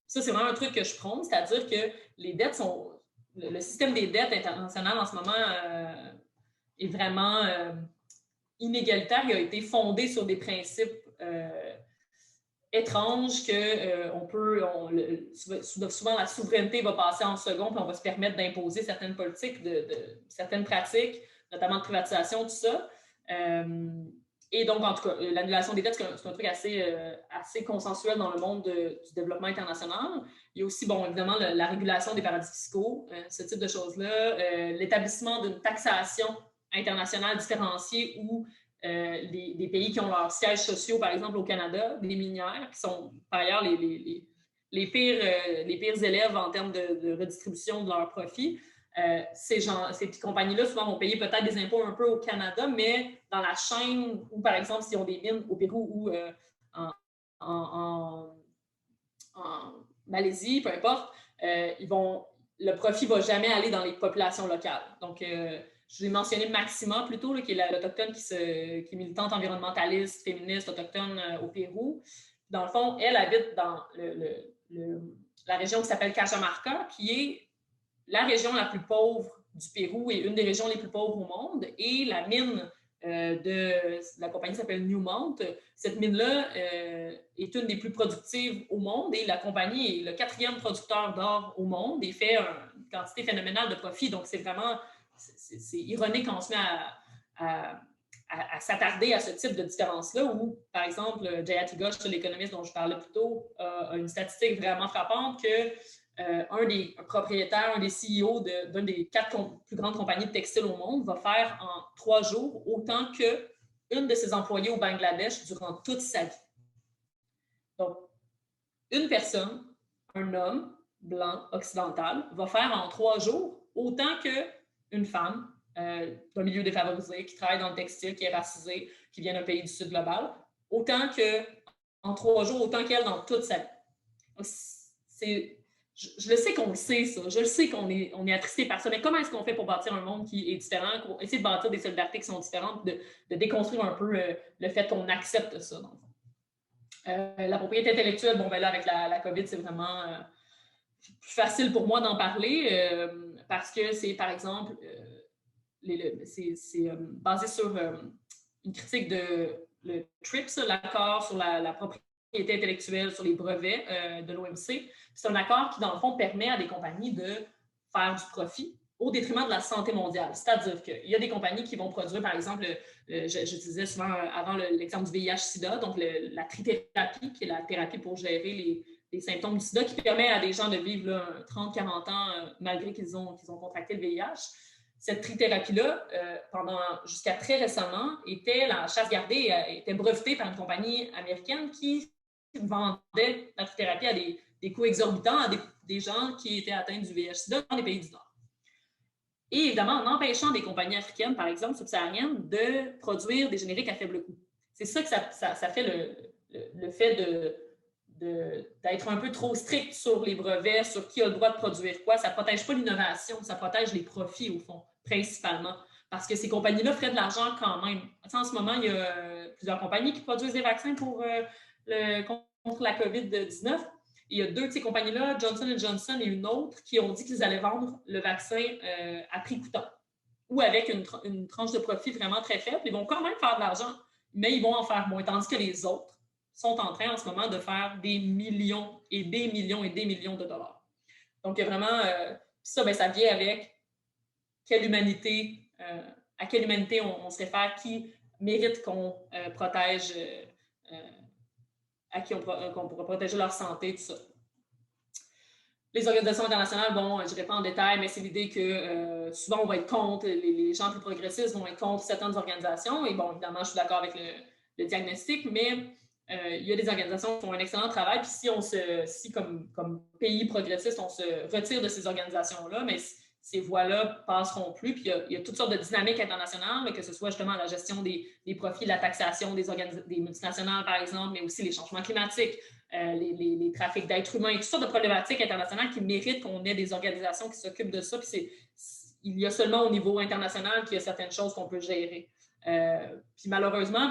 Ça, c'est vraiment un truc que je prône, c'est-à-dire que les dettes sont... Le système des dettes internationales en ce moment est vraiment inégalitaire. Il a été fondé sur des principes étranges que souvent la souveraineté va passer en second, puis on va se permettre d'imposer certaines politiques, certaines pratiques, notamment de privatisation, tout ça. Et donc, en tout cas, l'annulation des dettes, c'est un truc assez consensuel dans le monde du développement international. Il y a aussi, bon, évidemment, la régulation des paradis fiscaux, ce type de choses-là, l'établissement d'une taxation internationale différenciée où les pays qui ont leurs sièges sociaux, par exemple au Canada, des minières, qui sont par ailleurs les pires élèves en termes de redistribution de leurs profits, Ces compagnies-là, souvent, vont payer peut-être des impôts un peu au Canada, mais dans la chaîne, ou par exemple, s'ils ont des mines au Pérou ou en, en, en, Malaisie, peu importe, le profit ne va jamais aller dans les populations locales. Donc, je vous ai mentionné Maxima plutôt, là, qui est l'autochtone qui est militante environnementaliste, féministe, autochtone au Pérou. Dans le fond, elle habite dans la région qui s'appelle Cajamarca, qui est la région la plus pauvre du Pérou et une des régions les plus pauvres au monde. Et la mine de la compagnie s'appelle Newmont. Cette mine-là est une des plus productives au monde et la compagnie est le 4e producteur d'or au monde et fait une quantité phénoménale de profit. Donc, c'est vraiment c'est ironique quand on se met à s'attarder à ce type de différence-là où, par exemple, Jayati Ghosh, l'économiste dont je parlais plus tôt, a une statistique vraiment frappante que un des propriétaires, un des CEO d'une des 4 plus grandes compagnies de textiles au monde va faire en 3 jours autant qu'une de ses employés au Bangladesh durant toute sa vie. Donc, une personne, un homme blanc occidental, va faire en 3 jours autant qu'une femme d'un milieu défavorisé, qui travaille dans le textile, qui est racisée, qui vient d'un pays du sud global, autant qu'en 3 jours, autant qu'elle dans toute sa vie. Donc, je le sais qu'on le sait, ça. Je le sais qu'on est attristé par ça. Mais comment est-ce qu'on fait pour bâtir un monde qui est différent, pour essayer de bâtir des solidarités qui sont différentes, de déconstruire un peu le fait qu'on accepte ça, dans le fond. La propriété intellectuelle, bon, ben là, avec la COVID, c'est vraiment plus facile pour moi d'en parler parce que c'est, par exemple, c'est basé sur une critique de le TRIPS, l'accord sur la propriété intellectuelle, sur les brevets de l'OMC. C'est un accord qui, dans le fond, permet à des compagnies de faire du profit au détriment de la santé mondiale. C'est-à-dire qu'il y a des compagnies qui vont produire, par exemple, j'utilisais souvent avant l'exemple du VIH-Sida, donc la trithérapie, qui est la thérapie pour gérer les symptômes du sida, qui permet à des gens de vivre 30-40 ans malgré qu'ils ont contracté le VIH. Cette trithérapie-là, jusqu'à très récemment, la chasse gardée était brevetée par une compagnie américaine qui vendait la trithérapie à des coûts exorbitants à des gens qui étaient atteints du VIH-Sida dans les pays du Nord. Et évidemment, en empêchant des compagnies africaines, par exemple subsahariennes, de produire des génériques à faible coût. C'est ça que ça fait le fait d'être un peu trop strict sur les brevets, sur qui a le droit de produire quoi. Ça ne protège pas l'innovation, ça protège les profits, au fond, principalement. Parce que ces compagnies-là feraient de l'argent quand même. En ce moment, il y a plusieurs compagnies qui produisent des vaccins contre la COVID-19. Et il y a 2 de ces compagnies-là, Johnson & Johnson et une autre, qui ont dit qu'ils allaient vendre le vaccin à prix coûtant ou avec une tranche de profit vraiment très faible. Ils vont quand même faire de l'argent, mais ils vont en faire moins. Tandis que les autres sont en train en ce moment de faire des millions et des millions et des millions de dollars. Donc, il y a vraiment ça, ça vient avec à quelle humanité on se réfère, qui mérite qu'on protège, à qui qu'on pourra protéger leur santé, tout ça. Les organisations internationales, bon, je n'irai pas en détail, mais c'est l'idée que souvent on va être contre, les gens plus progressistes vont être contre certaines organisations. Et bon, évidemment, je suis d'accord avec le diagnostic, mais il y a des organisations qui font un excellent travail. Puis si comme pays progressiste, on se retire de ces organisations-là, mais ces voies-là passeront plus. Puis il y a toutes sortes de dynamiques internationales, que ce soit justement la gestion des profits, la taxation des multinationales, par exemple, mais aussi les changements climatiques, les trafics d'êtres humains, toutes sortes de problématiques internationales qui méritent qu'on ait des organisations qui s'occupent de ça. Puis il y a seulement au niveau international qu'il y a certaines choses qu'on peut gérer. Puis malheureusement,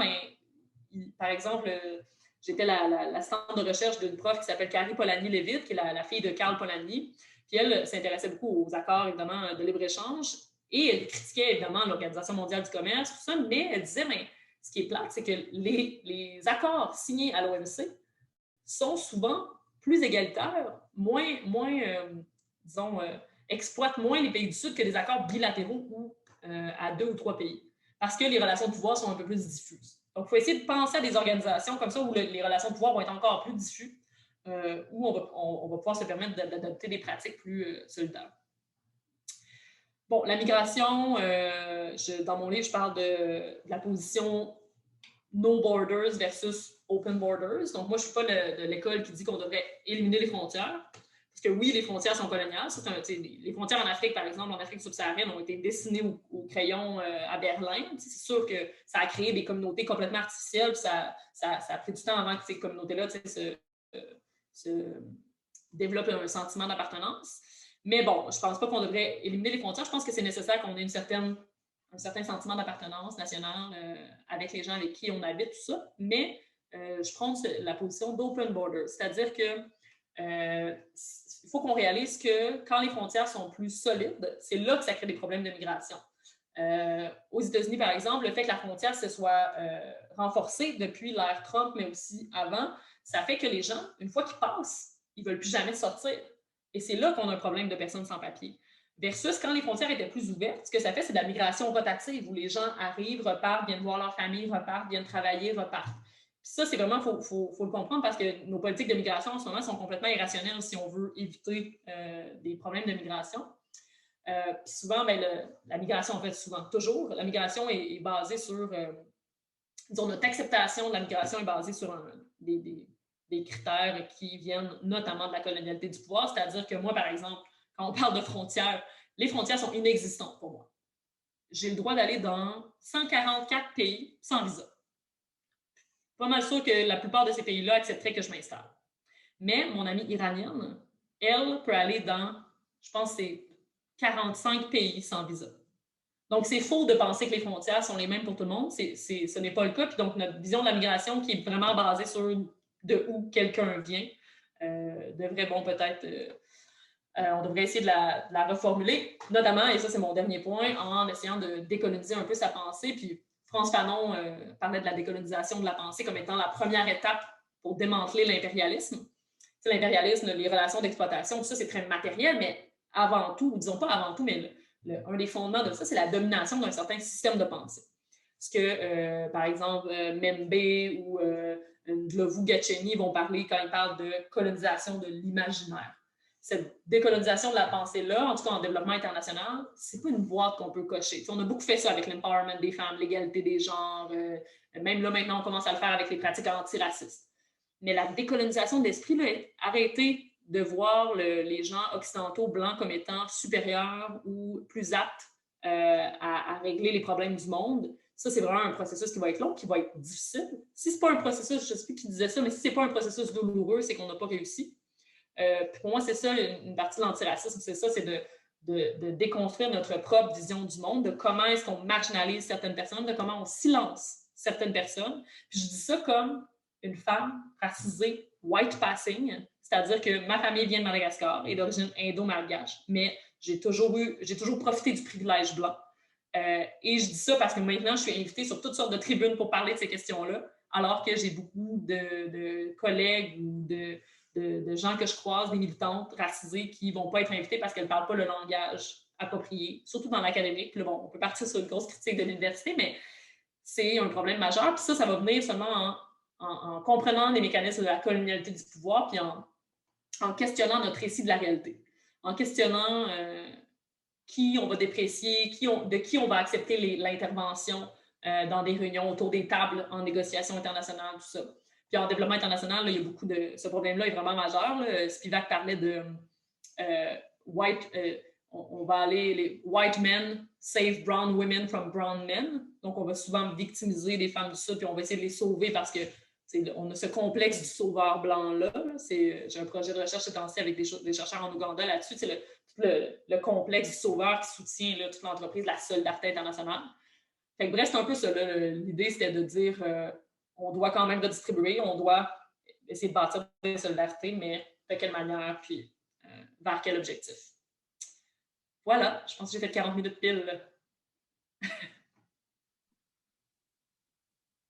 par exemple, j'étais l'assistante de recherche d'une prof qui s'appelle Carrie Polanyi-Levitt, qui est la fille de Karl Polanyi. Puis elle s'intéressait beaucoup aux accords, évidemment, de libre-échange. Et elle critiquait, évidemment, l'Organisation mondiale du commerce, tout ça, mais elle disait, ce qui est plate, c'est que les accords signés à l'OMC sont souvent plus égalitaires, exploitent moins les pays du Sud que des accords bilatéraux ou à 2 ou 3 pays. Parce que les relations de pouvoir sont un peu plus diffuses. Donc, il faut essayer de penser à des organisations comme ça où les relations de pouvoir vont être encore plus diffuses, où on va pouvoir se permettre d'adopter des pratiques plus solidaires. Bon, la migration, dans mon livre, je parle de la position no borders versus open borders. Donc, moi, je ne suis pas de l'école qui dit qu'on devrait éliminer les frontières, Parce que oui, les frontières sont coloniales. Les frontières en Afrique, par exemple, en Afrique subsaharienne, ont été dessinées au crayon à Berlin. C'est sûr que ça a créé des communautés complètement artificielles. Ça a pris du temps avant que ces communautés-là se développent un sentiment d'appartenance. Mais bon, je ne pense pas qu'on devrait éliminer les frontières. Je pense que c'est nécessaire qu'on ait un certain sentiment d'appartenance nationale avec les gens avec qui on habite, tout ça. Mais je prends la position d'open border, c'est-à-dire que il faut qu'on réalise que quand les frontières sont plus solides, c'est là que ça crée des problèmes de migration. Aux États-Unis, par exemple, le fait que la frontière se soit renforcée depuis l'ère Trump, mais aussi avant, ça fait que les gens, une fois qu'ils passent, ils ne veulent plus jamais sortir. Et c'est là qu'on a un problème de personnes sans papier. Versus quand les frontières étaient plus ouvertes, ce que ça fait, c'est de la migration rotative, où les gens arrivent, repartent, viennent voir leur famille, repartent, viennent travailler, repartent. Puis ça, c'est vraiment, il faut le comprendre parce que nos politiques de migration en ce moment sont complètement irrationnelles si on veut éviter des problèmes de migration. Puis souvent, la migration, en fait, souvent, toujours, la migration est basée sur, disons, notre acceptation de la migration est basée sur des critères qui viennent notamment de la colonialité du pouvoir, c'est-à-dire que moi, par exemple, quand on parle de frontières, les frontières sont inexistantes pour moi. J'ai le droit d'aller dans 144 pays sans visa. Pas mal sûr que la plupart de ces pays-là accepteraient que je m'installe. Mais mon amie iranienne, elle peut aller dans, je pense, c'est 45 pays sans visa. Donc, c'est faux de penser que les frontières sont les mêmes pour tout le monde. Ce n'est pas le cas. Puis donc, notre vision de la migration qui est vraiment basée sur de où quelqu'un vient devrait, bon, peut-être, on devrait essayer de la reformuler, notamment, et ça, c'est mon dernier point, en essayant de décoloniser un peu sa pensée. Puis, France Fanon parlait de la décolonisation de la pensée comme étant la première étape pour démanteler l'impérialisme. L'impérialisme, les relations d'exploitation, tout ça, c'est très matériel, mais avant tout, ou disons pas avant tout, mais un des fondements de ça, c'est la domination d'un certain système de pensée. Parce que, par exemple, Membe ou Ndlovu Gatcheni vont parler, quand ils parlent de colonisation de l'imaginaire. Cette décolonisation de la pensée-là, en tout cas en développement international, c'est pas une boîte qu'on peut cocher. T'sais, on a beaucoup fait ça avec l'empowerment des femmes, l'égalité des genres. Même là, maintenant, on commence à le faire avec les pratiques antiracistes. Mais la décolonisation d'esprit, là, arrêter de voir les gens occidentaux blancs comme étant supérieurs ou plus aptes à régler les problèmes du monde, ça, c'est vraiment un processus qui va être long, qui va être difficile. Si ce n'est pas un processus, je ne sais plus qui disait ça, mais si ce n'est pas un processus douloureux, c'est qu'on n'a pas réussi. Pour moi, c'est ça, une partie de l'antiracisme, c'est ça, c'est de déconstruire notre propre vision du monde, de comment est-ce qu'on marginalise certaines personnes, de comment on silence certaines personnes. Puis je dis ça comme une femme racisée, white passing, c'est-à-dire que ma famille vient de Madagascar et d'origine indo-malgache, mais j'ai toujours profité du privilège blanc. Et je dis ça parce que maintenant, je suis invitée sur toutes sortes de tribunes pour parler de ces questions-là, alors que j'ai beaucoup de collègues ou de gens que je croise, des militantes racisées qui ne vont pas être invitées parce qu'elles ne parlent pas le langage approprié, surtout dans l'académique. Puis bon, on peut partir sur une grosse critique de l'université, mais c'est un problème majeur. Puis ça va venir seulement en comprenant les mécanismes de la colonialité du pouvoir, puis en questionnant notre récit de la réalité, en questionnant qui on va déprécier, de qui on va accepter l'intervention dans des réunions autour des tables en négociation internationale, tout ça. Puis en développement international, là, il y a beaucoup de... Ce problème-là est vraiment majeur. Là. Spivak parlait de on va aller... Les white men save brown women from brown men. Donc, on va souvent victimiser les femmes du Sud, puis on va essayer de les sauver parce que on a ce complexe du sauveur blanc-là. J'ai un projet de recherche ces temps-ci avec des chercheurs en Ouganda là-dessus. C'est le complexe du sauveur qui soutient là, toute l'entreprise, la solidarité internationale. Fait que, bref, c'est un peu ça. L'idée, c'était de dire on doit quand même redistribuer, on doit essayer de bâtir des solidarités, mais de quelle manière, puis vers quel objectif. Voilà, je pense que j'ai fait 40 minutes pile.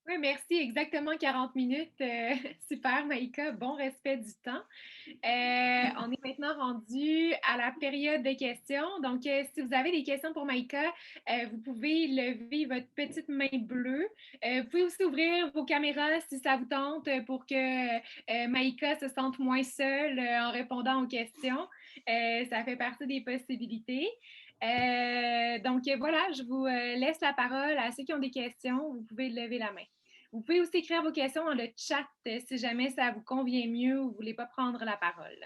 Oui, merci. Exactement 40 minutes. Super, Maïka. Bon respect du temps. On est maintenant rendu à la période de questions. Donc, si vous avez des questions pour Maïka, vous pouvez lever votre petite main bleue. Vous pouvez aussi ouvrir vos caméras si ça vous tente pour que Maïka se sente moins seule en répondant aux questions. Ça fait partie des possibilités. Donc voilà, je vous laisse la parole à ceux qui ont des questions. Vous pouvez lever la main. Vous pouvez aussi écrire vos questions dans le chat si jamais ça vous convient mieux ou vous ne voulez pas prendre la parole.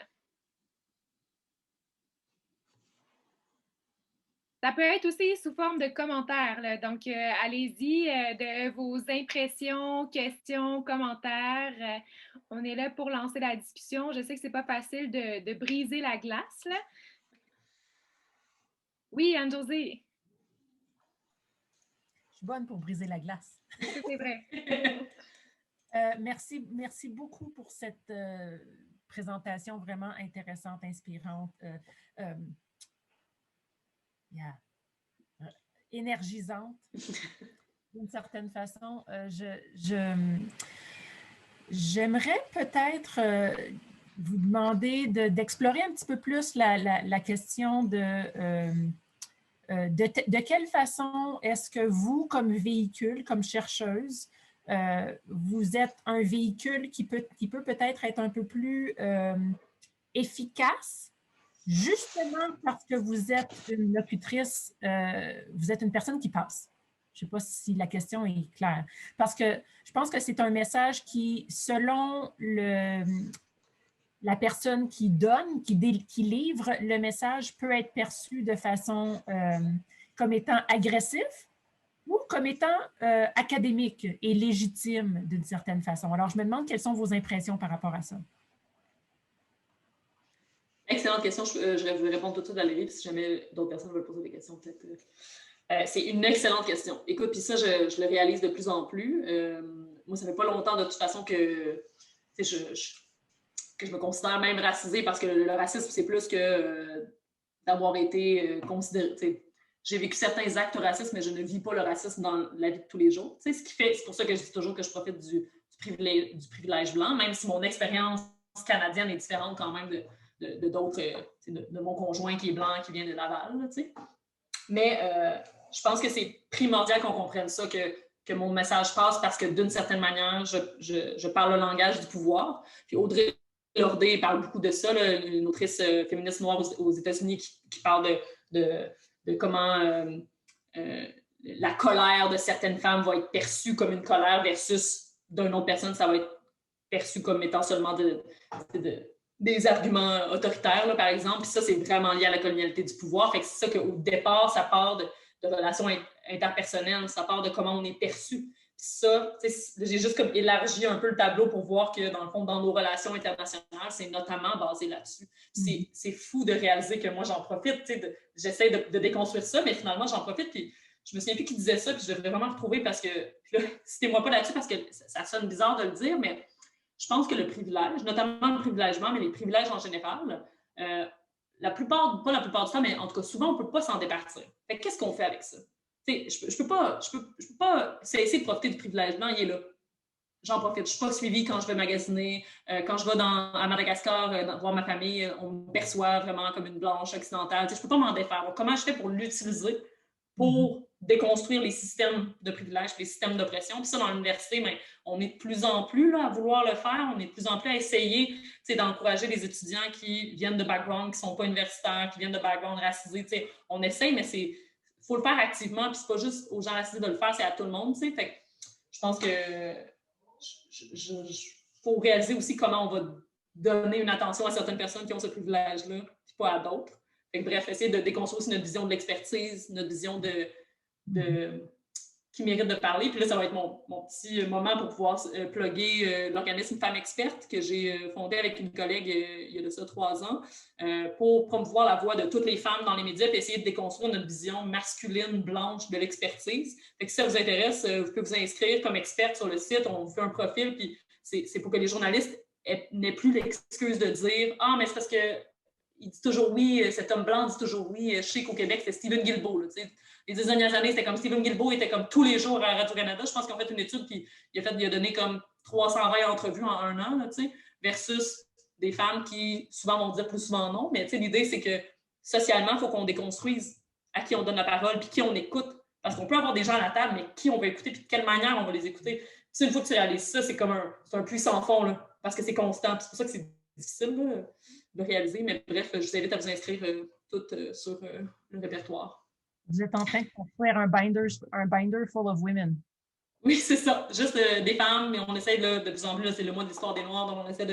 Ça peut être aussi sous forme de commentaires, là. Donc, allez-y, de vos impressions, questions, commentaires. On est là pour lancer la discussion. Je sais que c'est pas facile de briser la glace, là. Oui, Anne-Josée. Je suis bonne pour briser la glace. C'est vrai. Merci beaucoup pour cette présentation vraiment intéressante, inspirante, énergisante d'une certaine façon. J'aimerais peut-être vous demander d'explorer un petit peu plus la question de quelle façon est-ce que vous, comme véhicule, comme chercheuse, vous êtes un véhicule qui peut peut-être être un peu plus efficace, justement parce que vous êtes une locutrice, vous êtes une personne qui passe. Je ne sais pas si la question est claire. Parce que je pense que c'est un message qui, selon la personne qui donne, qui livre, le message peut être perçu de façon comme étant agressif ou comme étant académique et légitime d'une certaine façon. Alors, je me demande quelles sont vos impressions par rapport à ça. Excellente question. Je vais répondre tout de suite à Valérie, si jamais d'autres personnes veulent poser des questions, peut-être. C'est une excellente question. Écoute, puis ça, je le réalise de plus en plus. Moi, ça fait pas longtemps, de toute façon, que je me considère même racisée, parce que le racisme, c'est plus que d'avoir été considéré. J'ai vécu certains actes racistes, mais je ne vis pas le racisme dans la vie de tous les jours. C'est pour ça que je dis toujours que je profite du privilège blanc, même si mon expérience canadienne est différente quand même de d'autres, de mon conjoint qui est blanc, qui vient de Laval. Là, mais je pense que c'est primordial qu'on comprenne ça, que mon message passe, parce que d'une certaine manière, je parle le langage du pouvoir. Puis Audrey Lorde parle beaucoup de ça, là, une autrice féministe noire aux États-Unis qui parle de comment la colère de certaines femmes va être perçue comme une colère versus d'une autre personne, ça va être perçu comme étant seulement des arguments autoritaires, là, par exemple. Puis ça, c'est vraiment lié à la colonialité du pouvoir. Fait que c'est ça qu'au départ, ça part de relations interpersonnelles, ça part de comment on est perçu. Puis ça, j'ai juste comme élargi un peu le tableau pour voir que, dans le fond, dans nos relations internationales, c'est notamment basé là-dessus. C'est fou de réaliser que moi, j'en profite. J'essaie de déconstruire ça, mais finalement, j'en profite. Puis je me souviens plus qui disait ça, puis je devrais vraiment retrouver, parce que, là, citez-moi pas là-dessus, parce que ça sonne bizarre de le dire, mais je pense que le privilège, notamment le privilègement, mais les privilèges en général, pas la plupart du temps, mais en tout cas souvent, on ne peut pas s'en départir. Fait qu'est-ce qu'on fait avec ça? Je peux pas cesser de profiter du privilègement, il est là. J'en profite. Je ne suis pas suivie quand je vais magasiner. Quand je vais à Madagascar voir ma famille, on me perçoit vraiment comme une blanche occidentale. Je ne peux pas m'en défaire. Comment je fais pour l'utiliser pour déconstruire les systèmes de privilèges, les systèmes d'oppression? Puis ça, dans l'université, ben, on est de plus en plus là, à vouloir le faire. On est de plus en plus à essayer d'encourager les étudiants qui viennent de backgrounds qui ne sont pas universitaires, qui viennent de backgrounds racisés. On essaye, mais il faut le faire activement. Puis c'est pas juste aux gens racisés de le faire, c'est à tout le monde. Fait que je pense que faut réaliser aussi comment on va donner une attention à certaines personnes qui ont ce privilège-là, puis pas à d'autres. Fait que, bref, essayer de déconstruire aussi notre vision de l'expertise, notre vision qui mérite de parler. Puis là, ça va être mon petit moment pour pouvoir plugger l'organisme Femmes Expertes que j'ai fondé avec une collègue il y a de ça 3 ans pour promouvoir la voix de toutes les femmes dans les médias et essayer de déconstruire notre vision masculine, blanche de l'expertise. Fait que si ça vous intéresse, vous pouvez vous inscrire comme experte sur le site. On vous fait un profil, puis c'est pour que les journalistes n'aient plus l'excuse de dire « Ah, mais c'est parce que il dit toujours oui, cet homme blanc dit toujours oui. Je sais qu'au Québec, c'est Stephen Guilbeault. Là, les 10 dernières années, c'était comme Stephen Guilbeault était comme tous les jours à Radio-Canada. Je pense qu'ils ont fait une étude, puis il a donné comme 320 entrevues en 1 an, là, versus des femmes qui souvent vont dire plus souvent non. Mais l'idée, c'est que socialement, il faut qu'on déconstruise à qui on donne la parole, puis qui on écoute. Parce qu'on peut avoir des gens à la table, mais qui on va écouter, puis de quelle manière on va les écouter. Puis une fois que tu réalises ça, c'est comme un puits sans fond, là, parce que c'est constant. Puis c'est pour ça que c'est difficile là, de réaliser. Mais bref, je vous invite à vous inscrire toutes sur le répertoire. Vous êtes en train de construire un binder full of women. Oui, c'est ça. Juste des femmes, mais on essaie là, de plus en plus, là, c'est le mois de l'histoire des Noirs, donc on essaie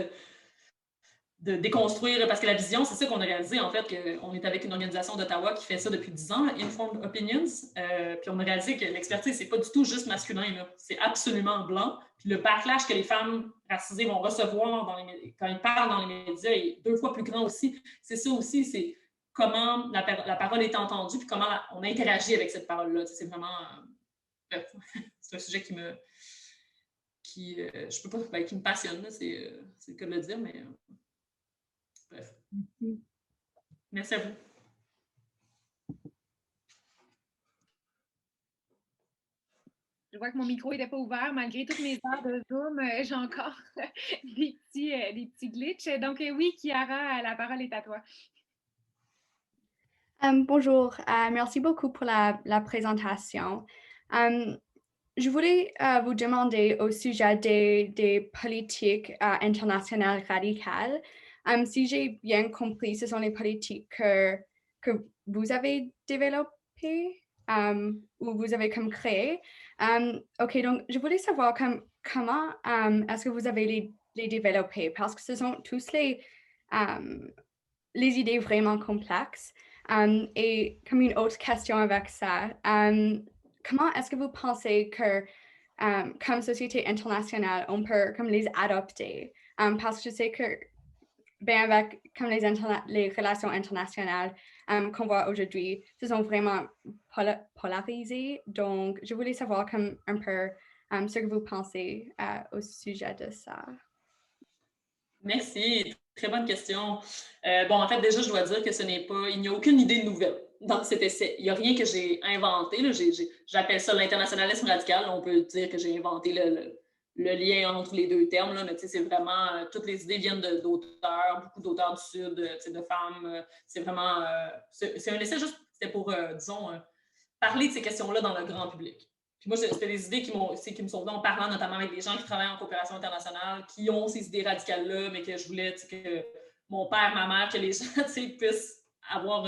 de déconstruire, parce que la vision, c'est ça qu'on a réalisé, en fait, qu'on est avec une organisation d'Ottawa qui fait ça depuis 10 ans, Informed Opinions, puis on a réalisé que l'expertise, c'est pas du tout juste masculin, c'est absolument blanc, puis le backlash que les femmes racisées vont recevoir quand ils parlent dans les médias est 2 fois plus grand aussi. C'est ça aussi, c'est comment la parole est entendue, puis comment on interagit avec cette parole-là. C'est vraiment... c'est un sujet qui me passionne, c'est le cas de le dire, mais... Bref. Merci à vous. Je vois que mon micro n'était pas ouvert. Malgré toutes mes heures de Zoom, j'ai encore des petits glitches. Donc oui, Chiara, la parole est à toi. Bonjour, merci beaucoup pour la présentation. Je voulais vous demander au sujet des politiques internationales radicales. Si j'ai bien compris, ce sont les politiques que vous avez développées ou vous avez comme créées. OK, donc je voulais savoir comment est-ce que vous avez les développées, parce que ce sont tous les idées vraiment complexes. Et comme une autre question avec ça, comment est-ce que vous pensez que, comme société internationale, on peut comme les adopter? Parce que je sais que, avec comme les relations internationales qu'on voit aujourd'hui, ce sont vraiment polarisées. Donc, je voulais savoir comme un peu ce que vous pensez au sujet de ça. Merci, très bonne question. En fait, déjà, je dois dire que il n'y a aucune idée nouvelle dans cet essai. Il n'y a rien que j'ai inventé. Là. J'appelle ça l'internationalisme radical. On peut dire que j'ai inventé le lien entre les deux termes, là, mais c'est vraiment, toutes les idées viennent d'auteurs, beaucoup d'auteurs du Sud, de femmes. C'est vraiment, c'est un essai juste, c'était pour, disons, parler de ces questions-là dans le grand public. Puis moi, c'était des idées qui me sont venues en parlant notamment avec des gens qui travaillent en coopération internationale, qui ont ces idées radicales-là, mais que je voulais que mon père, ma mère, que les gens puissent avoir...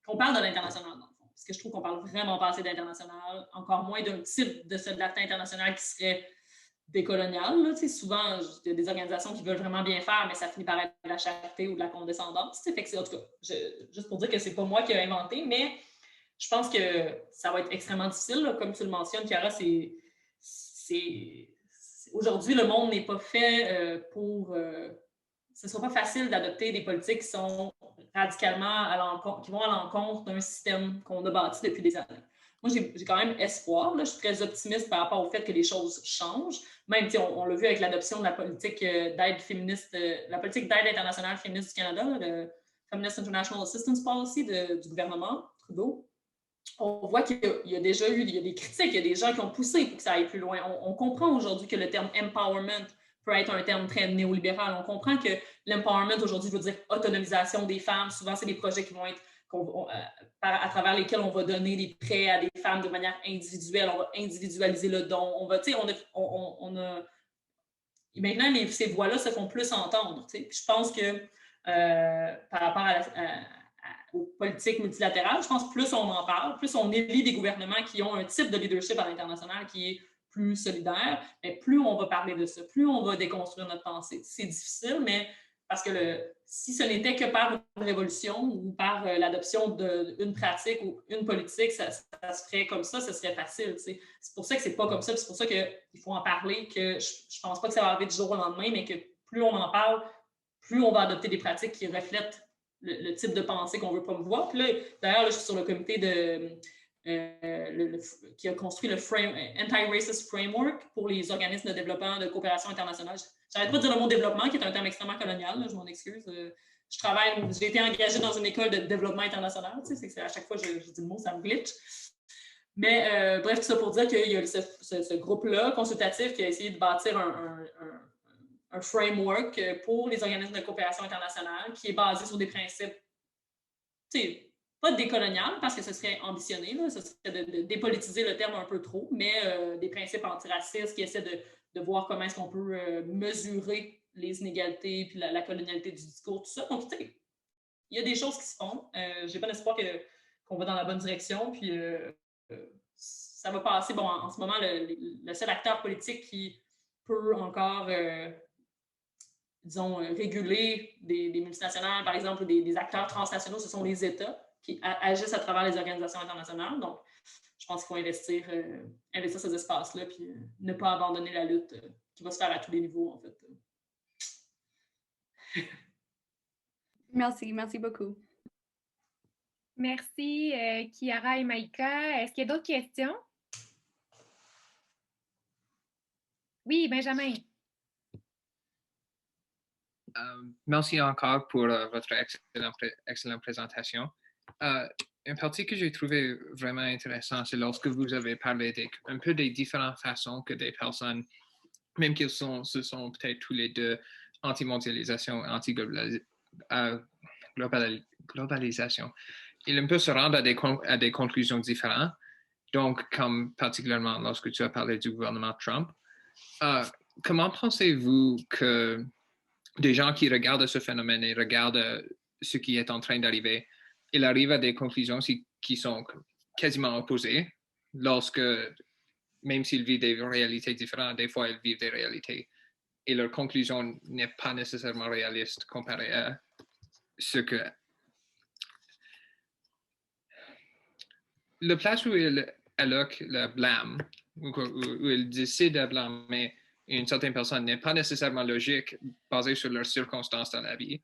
qu'on parle de l'international, dans le fond. Parce que je trouve qu'on parle vraiment pas assez d'international, encore moins d'un type de solidarité internationale qui serait décolonial. Là, souvent, il y a des organisations qui veulent vraiment bien faire, mais ça finit par être de la charité ou de la condescendance. Fait que en tout cas, juste pour dire que c'est pas moi qui ai inventé, mais je pense que ça va être extrêmement difficile. Là. Comme tu le mentionnes, Chiara, aujourd'hui, le monde n'est pas fait pour... ce ne sera pas facile d'adopter des politiques qui sont radicalement qui vont à l'encontre d'un système qu'on a bâti depuis des années. Moi, j'ai quand même espoir. Là. Je suis très optimiste par rapport au fait que les choses changent. Même, on l'a vu avec l'adoption de la politique d'aide féministe, la politique d'aide internationale féministe du Canada, le Feminist International Assistance Policy du gouvernement Trudeau. On voit qu'il y a déjà eu des critiques, il y a des gens qui ont poussé pour que ça aille plus loin. On comprend aujourd'hui que le terme « empowerment » peut être un terme très néolibéral. On comprend que l'empowerment aujourd'hui veut dire autonomisation des femmes. Souvent, c'est des projets qui vont être à travers lesquels on va donner des prêts à des femmes de manière individuelle. On va individualiser le don. Maintenant, ces voix-là se font plus entendre. Je pense que par rapport aux politiques multilatérales, je pense que plus on en parle, plus on élit des gouvernements qui ont un type de leadership à l'international qui est plus solidaire, mais plus on va parler de ça, plus on va déconstruire notre pensée. C'est difficile, mais parce que si ce n'était que par une révolution ou par l'adoption d'une pratique ou une politique, ça se ferait comme ça, ce serait facile. C'est pour ça que c'est pas comme ça, c'est pour ça qu'il faut en parler, que je pense pas que ça va arriver du jour au lendemain, mais que plus on en parle, plus on va adopter des pratiques qui reflètent le type de pensée qu'on veut promouvoir. Puis là, d'ailleurs, je suis sur le comité qui a construit le Anti-Racist Framework pour les organismes de développement de coopération internationale. J'arrête pas de dire le mot développement, qui est un terme extrêmement colonial, là, je m'en excuse. J'ai été engagée dans une école de développement international, c'est à chaque fois que je dis le mot, ça me glitch. Mais bref, tout ça pour dire qu'il y a ce groupe-là consultatif qui a essayé de bâtir un framework pour les organismes de coopération internationale qui est basé sur des principes, pas décolonial, parce que ce serait ambitionné, là, ce serait de dépolitiser le terme un peu trop, mais des principes antiracistes qui essaient de voir comment est-ce qu'on peut mesurer les inégalités puis la colonialité du discours, tout ça. Donc, il y a des choses qui se font. J'ai pas l'espoir qu'on va dans la bonne direction, puis ça va passer. Bon, en ce moment, le seul acteur politique qui peut encore disons, réguler des multinationales, par exemple, ou des acteurs transnationaux, ce sont les États qui agissent à travers les organisations internationales. Donc, je pense qu'il faut investir ces espaces-là, puis ne pas abandonner la lutte qui va se faire à tous les niveaux, en fait. Merci beaucoup. Merci, Kiara et Maïka. Est-ce qu'il y a d'autres questions? Oui, Benjamin. Merci encore pour votre excellente présentation. Une partie que j'ai trouvée vraiment intéressante, c'est lorsque vous avez parlé un peu des différentes façons que des personnes, même qu'ils ce sont peut-être tous les deux anti-mondialisation, anti-globalisation, ils peuvent se rendre à des conclusions différentes. Donc, comme particulièrement lorsque tu as parlé du gouvernement Trump, comment pensez-vous que des gens qui regardent ce phénomène et regardent ce qui est en train d'arriver, ils arrivent à des conclusions qui sont quasiment opposées, lorsque, même s'ils vivent des réalités différentes, des fois ils vivent des réalités et leur conclusion n'est pas nécessairement réaliste comparée à ce que... La place où ils alloquent le blâme, où ils décident de blâmer une certaine personne n'est pas nécessairement logique basée sur leurs circonstances dans la vie.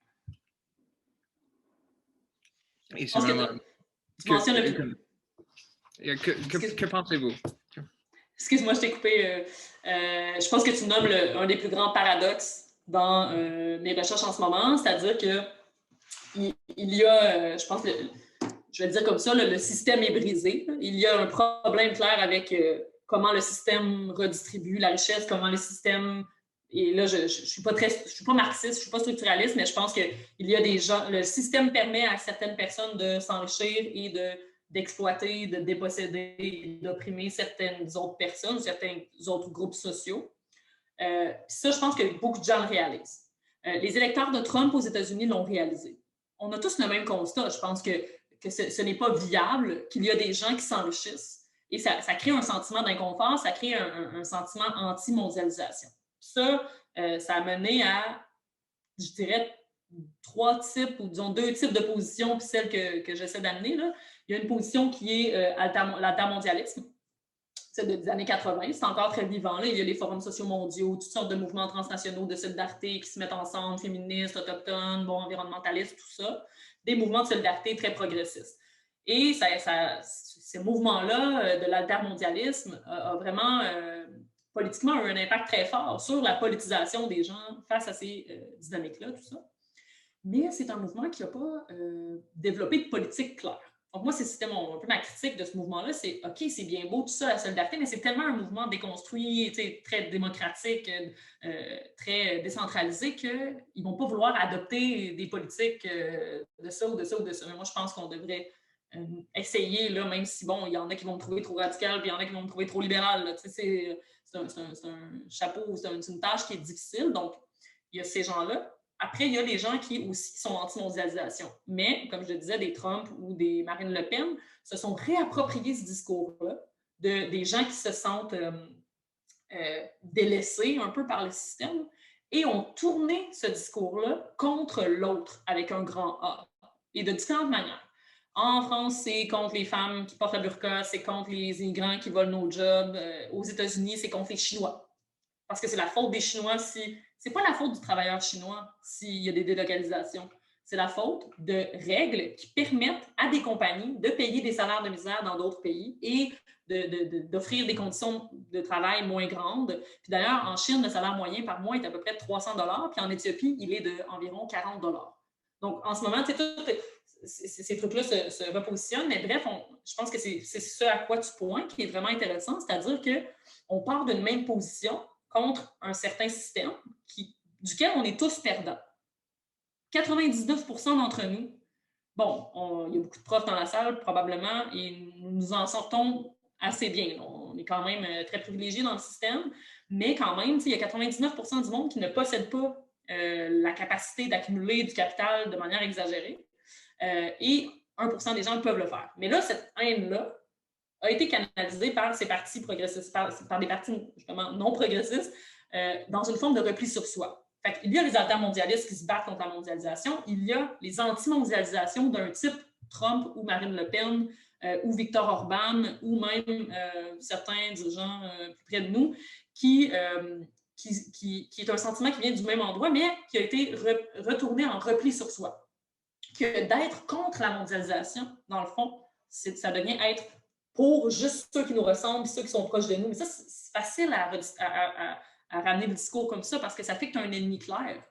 Et c'est vraiment... Que pensez-vous? Excuse-moi, je t'ai coupé. Je pense que tu nommes un des plus grands paradoxes dans mes recherches en ce moment, c'est-à-dire que il y a, je pense, je vais le dire comme ça, le système est brisé. Il y a un problème clair avec comment le système redistribue la richesse, comment le système... Et là, je ne suis pas marxiste, je ne suis pas structuraliste, mais je pense qu'il y a des gens... Le système permet à certaines personnes de s'enrichir et d'exploiter, de déposséder, d'opprimer certaines autres personnes, certains autres groupes sociaux. Ça, je pense que beaucoup de gens le réalisent. Les électeurs de Trump aux États-Unis l'ont réalisé. On a tous le même constat. Je pense que ce n'est pas viable, qu'il y a des gens qui s'enrichissent. Et ça crée un sentiment d'inconfort, ça crée un sentiment anti-mondialisation. Ça a mené à, je dirais, 3 types, ou disons 2 types de positions, puis celle que j'essaie d'amener. Là. Il y a une position qui est l'altermondialisme. C'est des années 80, c'est encore très vivant. Là. Il y a les forums sociaux mondiaux, toutes sortes de mouvements transnationaux de solidarité qui se mettent ensemble, féministes, autochtones, environnementalistes, tout ça. Des mouvements de solidarité très progressistes. Et ces mouvements-là de l'altermondialisme a vraiment, politiquement, eu un impact très fort sur la politisation des gens face à ces dynamiques-là, tout ça. Mais c'est un mouvement qui n'a pas développé de politique claire. Donc moi, c'était un peu ma critique de ce mouvement-là, c'est OK, c'est bien beau, tout ça, la solidarité, mais c'est tellement un mouvement déconstruit, très démocratique, très décentralisé, qu'ils ne vont pas vouloir adopter des politiques de ça ou de ça ou de ça. Mais moi, je pense qu'on devrait essayer, là, même si, bon, il y en a qui vont me trouver trop radical, puis il y en a qui vont me trouver trop libéral. Là, c'est un chapeau, c'est une tâche qui est difficile. Donc, il y a ces gens-là. Après, il y a les gens qui aussi sont anti-mondialisation. Mais, comme je le disais, des Trump ou des Marine Le Pen se sont réappropriés ce discours-là des gens qui se sentent délaissés un peu par le système et ont tourné ce discours-là contre l'autre avec un grand A et de différentes manières. En France, c'est contre les femmes qui portent la burqa, c'est contre les immigrants qui volent nos jobs. Aux États-Unis, c'est contre les Chinois. Parce que c'est la faute des Chinois si... C'est pas la faute du travailleur chinois s'il y a des délocalisations. C'est la faute de règles qui permettent à des compagnies de payer des salaires de misère dans d'autres pays et d'offrir des conditions de travail moins grandes. Puis d'ailleurs, en Chine, le salaire moyen par mois est à peu près de 300 $, puis en Éthiopie, il est d'environ 40 $. Donc, en ce moment, ces trucs-là se repositionnent, mais bref, je pense que c'est ce à quoi tu pointes qui est vraiment intéressant, c'est-à-dire qu'on part d'une même position contre un certain système duquel on est tous perdants. 99% d'entre nous, bon, il y a beaucoup de profs dans la salle, probablement, et nous en sortons assez bien. On est quand même très privilégiés dans le système, mais quand même, il y a 99% du monde qui ne possède pas la capacité d'accumuler du capital de manière exagérée, et 1% des gens peuvent le faire. Mais là, cette haine-là a été canalisée par ces partis progressistes, par des partis justement non progressistes, dans une forme de repli sur soi. Fait il y a les altermondialistes qui se battent contre la mondialisation. Il y a les anti-mondialisations d'un type Trump ou Marine Le Pen ou Viktor Orban ou même certains dirigeants plus près de nous qui est un sentiment qui vient du même endroit, mais qui a été retourné en repli sur soi. Que d'être contre la mondialisation, dans le fond, ça devient être pour juste ceux qui nous ressemblent, ceux qui sont proches de nous. Mais ça, c'est facile à ramener le discours comme ça parce que ça fait que tu as un ennemi clair.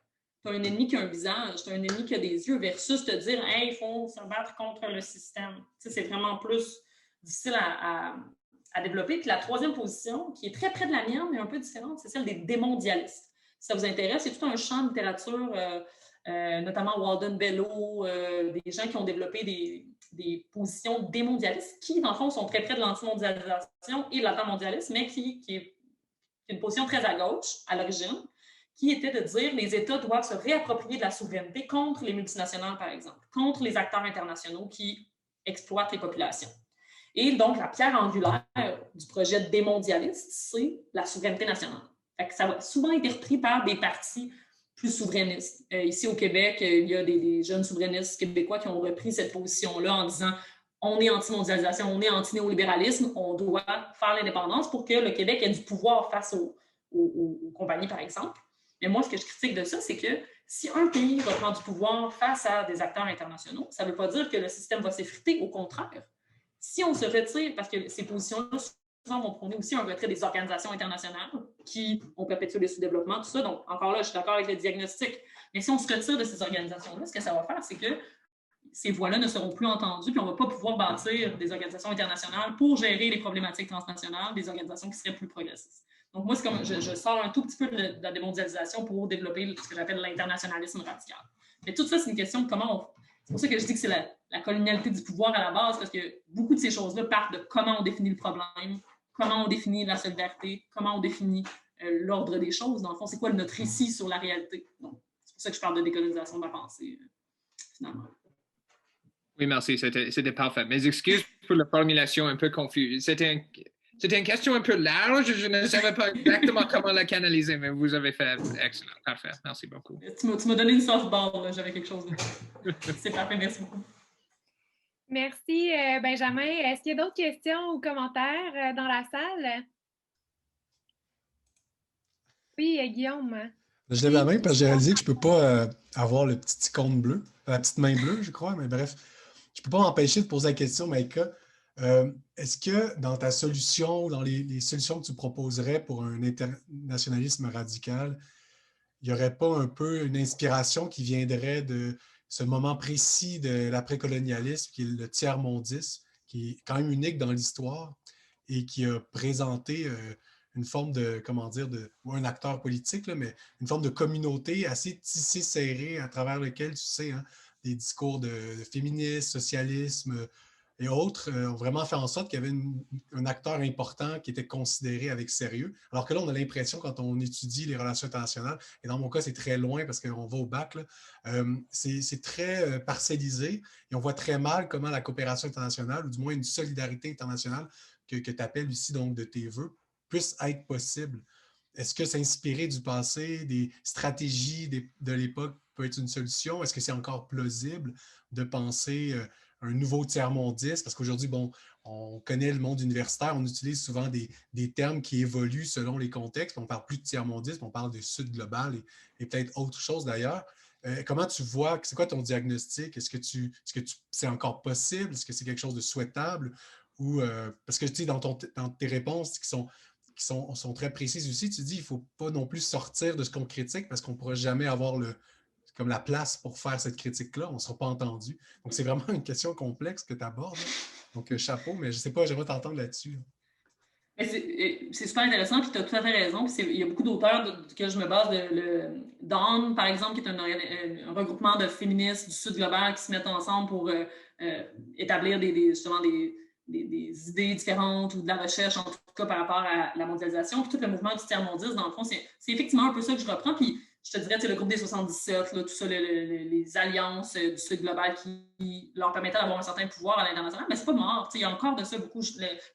Tu as un ennemi qui a un visage, tu as un ennemi qui a des yeux versus te dire « Hey, il faut se battre contre le système ». Tu sais, c'est vraiment plus difficile à développer. Puis la troisième position, qui est très près de la mienne, mais un peu différente, c'est celle des démondialistes. Si ça vous intéresse, c'est tout un champ de littérature, notamment Walden Bellow, des gens qui ont développé des positions démondialistes qui, dans le fond, sont très près de l'antimondialisation et de l'altermondialisme, mais qui est une position très à gauche, à l'origine, qui était de dire que les États doivent se réapproprier de la souveraineté contre les multinationales, par exemple, contre les acteurs internationaux qui exploitent les populations. Et donc, la pierre angulaire du projet démondialiste, c'est la souveraineté nationale. Fait que ça a souvent été repris par des partis plus souverainistes. Ici au Québec, il y a des jeunes souverainistes québécois qui ont repris cette position-là en disant on est anti-mondialisation, on est anti-néolibéralisme, on doit faire l'indépendance pour que le Québec ait du pouvoir face aux compagnies, par exemple. Mais moi, ce que je critique de ça, c'est que si un pays reprend du pouvoir face à des acteurs internationaux, ça ne veut pas dire que le système va s'effriter, au contraire. Si on se retire, parce que ces positions-là souvent vont prôner aussi un retrait des organisations internationales qui ont perpétué le sous-développement, tout ça. Donc, encore là, je suis d'accord avec le diagnostic. Mais si on se retire de ces organisations-là, ce que ça va faire, c'est que ces voix-là ne seront plus entendues, puis on ne va pas pouvoir bâtir des organisations internationales pour gérer les problématiques transnationales, des organisations qui seraient plus progressistes. Donc, moi, c'est comme je sors un tout petit peu de la démondialisation pour développer ce que j'appelle l'internationalisme radical. Mais tout ça, c'est une question de comment on... C'est pour ça que je dis que c'est la colonialité du pouvoir à la base, parce que beaucoup de ces choses-là partent de comment on définit le problème, comment on définit la solidarité, comment on définit l'ordre des choses. Dans le fond, c'est quoi notre récit sur la réalité. Donc, c'est pour ça que je parle de décolonisation de la pensée, finalement. Oui, merci. C'était parfait. Mes excuses pour la formulation un peu confuse. C'était une question un peu large. Je ne savais pas exactement comment la canaliser, mais vous avez fait excellent. Parfait. Merci beaucoup. Tu m'as donné une softball. J'avais quelque chose de... C'est parfait. Merci beaucoup. Merci, Benjamin. Est-ce qu'il y a d'autres questions ou commentaires dans la salle? Oui, Guillaume. Je lève la main parce que j'ai réalisé que je ne peux pas avoir le petit icône bleu, la petite main bleue, je crois, mais bref. Je ne peux pas m'empêcher de poser la question, Maïka. Est-ce que dans ta solution, dans les solutions que tu proposerais pour un internationalisme radical, il n'y aurait pas un peu une inspiration qui viendrait de ce moment précis de l'après-colonialisme, qui est le tiers-mondisme, qui est quand même unique dans l'histoire et qui a présenté une forme de, comment dire, ou un acteur politique, là, mais une forme de communauté assez tissée, serrée, à travers lequel, tu sais, hein, des discours de féminisme, socialisme et autres ont vraiment fait en sorte qu'il y avait un acteur important qui était considéré avec sérieux. Alors que là, on a l'impression, quand on étudie les relations internationales, et dans mon cas, c'est très loin parce qu'on va au bac, c'est très parcellisé et on voit très mal comment la coopération internationale, ou du moins une solidarité internationale que tu appelles ici donc de tes vœux, puisse être possible. Est-ce que s'inspirer du passé, des stratégies de l'époque peut être une solution? Est-ce que c'est encore plausible de penser un nouveau tiers-mondisme? Parce qu'aujourd'hui, bon, on connaît le monde universitaire, on utilise souvent des termes qui évoluent selon les contextes. On ne parle plus de tiers-mondisme, on parle de sud global et peut-être autre chose d'ailleurs. Comment tu vois, c'est quoi ton diagnostic? Est-ce que c'est encore possible? Est-ce que c'est quelque chose de souhaitable? Ou, parce que tu sais, dans tes réponses qui sont très précises aussi, tu dis qu'il ne faut pas non plus sortir de ce qu'on critique parce qu'on ne pourra jamais avoir comme la place pour faire cette critique-là. On ne sera pas entendu. Donc, c'est vraiment une question complexe que tu abordes. Donc, chapeau, mais je ne sais pas, j'aimerais t'entendre là-dessus. C'est super intéressant, puis tu as tout à fait raison. Il y a beaucoup d'auteurs que je me base. Le Dawn, par exemple, qui est un regroupement de féministes du Sud global qui se mettent ensemble pour établir justement des idées différentes ou de la recherche, en tout cas par rapport à la mondialisation. Puis tout le mouvement du tiers-mondisme, dans le fond, c'est effectivement un peu ça que je reprends. Puis je te dirais, le groupe des 77, là, tout ça, les alliances du Sud global qui leur permettaient d'avoir un certain pouvoir à l'international, mais c'est pas mort. Il y a encore de ça beaucoup.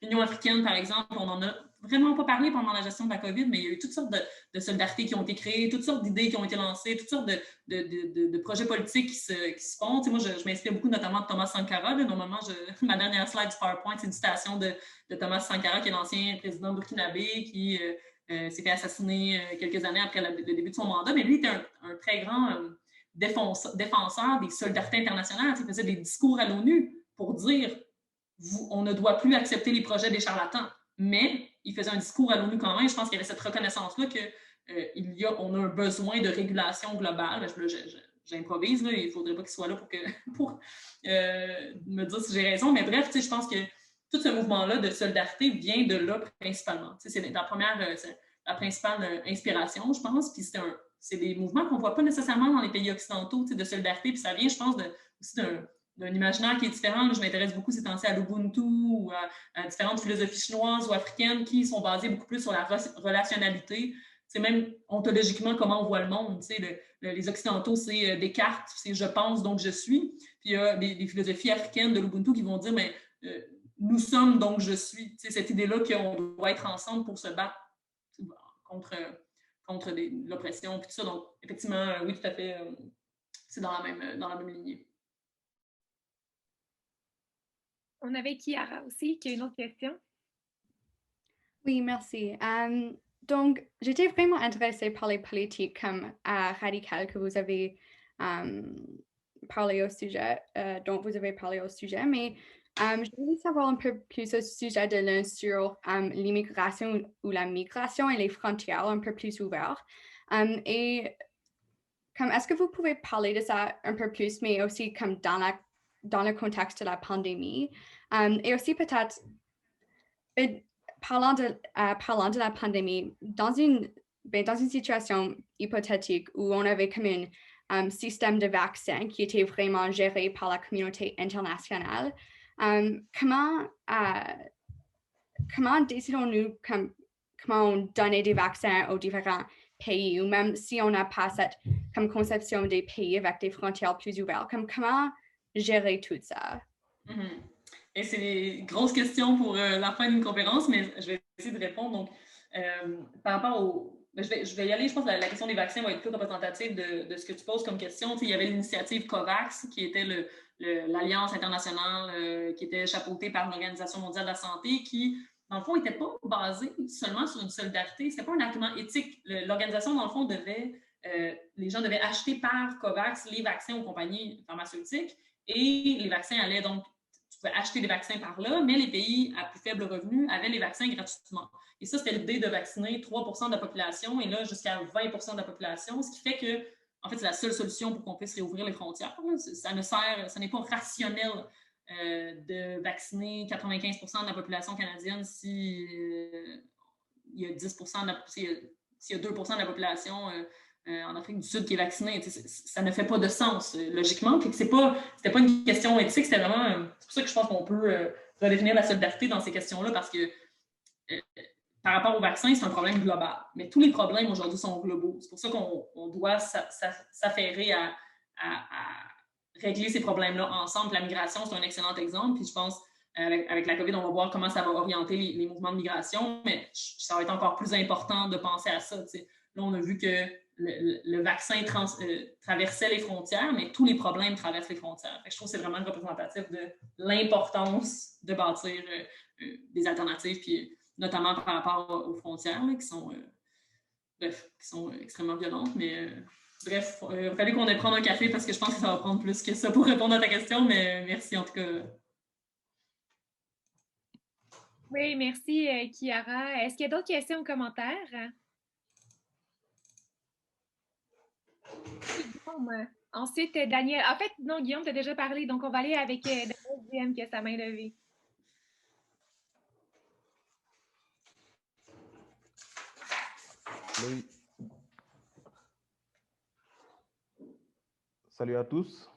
L'Union africaine, par exemple, on en a vraiment pas parlé pendant la gestion de la COVID, mais il y a eu toutes sortes de solidarités qui ont été créées, toutes sortes d'idées qui ont été lancées, toutes sortes de projets politiques qui se font. Tu sais, moi, je m'inspire beaucoup notamment de Thomas Sankara. Là. Normalement, ma dernière slide du PowerPoint, c'est une citation de Thomas Sankara, qui est l'ancien président burkinabé, qui s'est fait assassiner quelques années après le début de son mandat. Mais lui, il était un très grand défenseur des solidarités internationales. Il faisait des discours à l'ONU pour dire on ne doit plus accepter les projets des charlatans. Mais il faisait un discours à l'ONU quand même. Je pense qu'il y avait cette reconnaissance-là qu'on a un besoin de régulation globale. J'improvise, là, il ne faudrait pas qu'il soit là pour me dire si j'ai raison. Mais bref, je pense que tout ce mouvement-là de solidarité vient de là principalement. C'est la principale inspiration, je pense. Puis c'est des mouvements qu'on ne voit pas nécessairement dans les pays occidentaux de solidarité. Puis ça vient, je pense, aussi d'un imaginaire qui est différent. Là, je m'intéresse beaucoup ces temps-ci à l'Ubuntu ou à différentes philosophies chinoises ou africaines qui sont basées beaucoup plus sur la relationnalité. C'est même ontologiquement comment on voit le monde. Les Occidentaux, c'est Descartes, c'est « je pense, donc je suis ». Puis il y a des philosophies africaines de l'Ubuntu qui vont dire « mais nous sommes, donc je suis ». Cette idée-là qu'on doit être ensemble pour se battre contre l'oppression et tout ça. Donc, effectivement, oui, tout à fait, c'est dans la même lignée. On avait Chiara aussi, qui a une autre question. Oui, merci. Donc, j'étais vraiment intéressée par les politiques comme radicales que vous avez parlé au sujet, dont vous avez parlé au sujet, mais je voulais savoir un peu plus au sujet de l'un sur l'immigration ou la migration et les frontières un peu plus ouvertes. Et est-ce que vous pouvez parler de ça un peu plus, mais aussi comme dans le contexte de la pandémie? Et aussi peut-être, parlant de la pandémie, dans une situation hypothétique où on avait comme un système de vaccins qui était vraiment géré par la communauté internationale, comment décidons-nous comment on donnait des vaccins aux différents pays, ou même si on n'a pas cette conception des pays avec des frontières plus ouvertes, comment gérer tout ça? Mm-hmm. Et c'est des grosses questions pour la fin d'une conférence, mais je vais essayer de répondre. Donc, par rapport je vais y aller. Je pense que la question des vaccins va être plus représentative de ce que tu poses comme question. Il y avait l'initiative COVAX, qui était l'alliance internationale qui était chapeautée par l'Organisation mondiale de la santé, qui, dans le fond, n'était pas basée seulement sur une solidarité. Ce n'était pas un argument éthique. L'organisation, dans le fond, les gens devaient acheter par COVAX les vaccins aux compagnies pharmaceutiques, et les vaccins allaient donc acheter des vaccins par là, mais les pays à plus faible revenu avaient les vaccins gratuitement. Et ça, c'était l'idée de vacciner 3% de la population et là, jusqu'à 20% de la population, ce qui fait que, en fait, c'est la seule solution pour qu'on puisse réouvrir les frontières. Ça n'est pas rationnel de vacciner 95% de la population canadienne si il y a 10% s'il y a 2% de la population en Afrique du Sud qui est vaccinée. Ça ne fait pas de sens, logiquement. C'était pas une question éthique, c'était vraiment... c'est pour ça que je pense qu'on peut redéfinir la solidarité dans ces questions-là, parce que par rapport au vaccin, c'est un problème global. Mais tous les problèmes aujourd'hui sont globaux. C'est pour ça qu'on doit s'affairer à régler ces problèmes-là ensemble. La migration, c'est un excellent exemple. Puis je pense, avec la COVID, on va voir comment ça va orienter les mouvements de migration, mais ça va être encore plus important de penser à ça. T'sais. Là, on a vu que le vaccin traversait les frontières, mais tous les problèmes traversent les frontières. Je trouve que c'est vraiment représentatif de l'importance de bâtir des alternatives, puis notamment par rapport aux frontières, là, qui sont extrêmement violentes. Mais bref, il fallait qu'on aille prendre un café parce que je pense que ça va prendre plus que ça pour répondre à ta question, mais merci en tout cas. Oui, merci Chiara. Est-ce qu'il y a d'autres questions ou commentaires? Guillaume. Ensuite, Daniel. En fait, non, Guillaume, tu as déjà parlé, donc on va aller avec Daniel Diem qui a sa main levée. Oui. Salut à tous.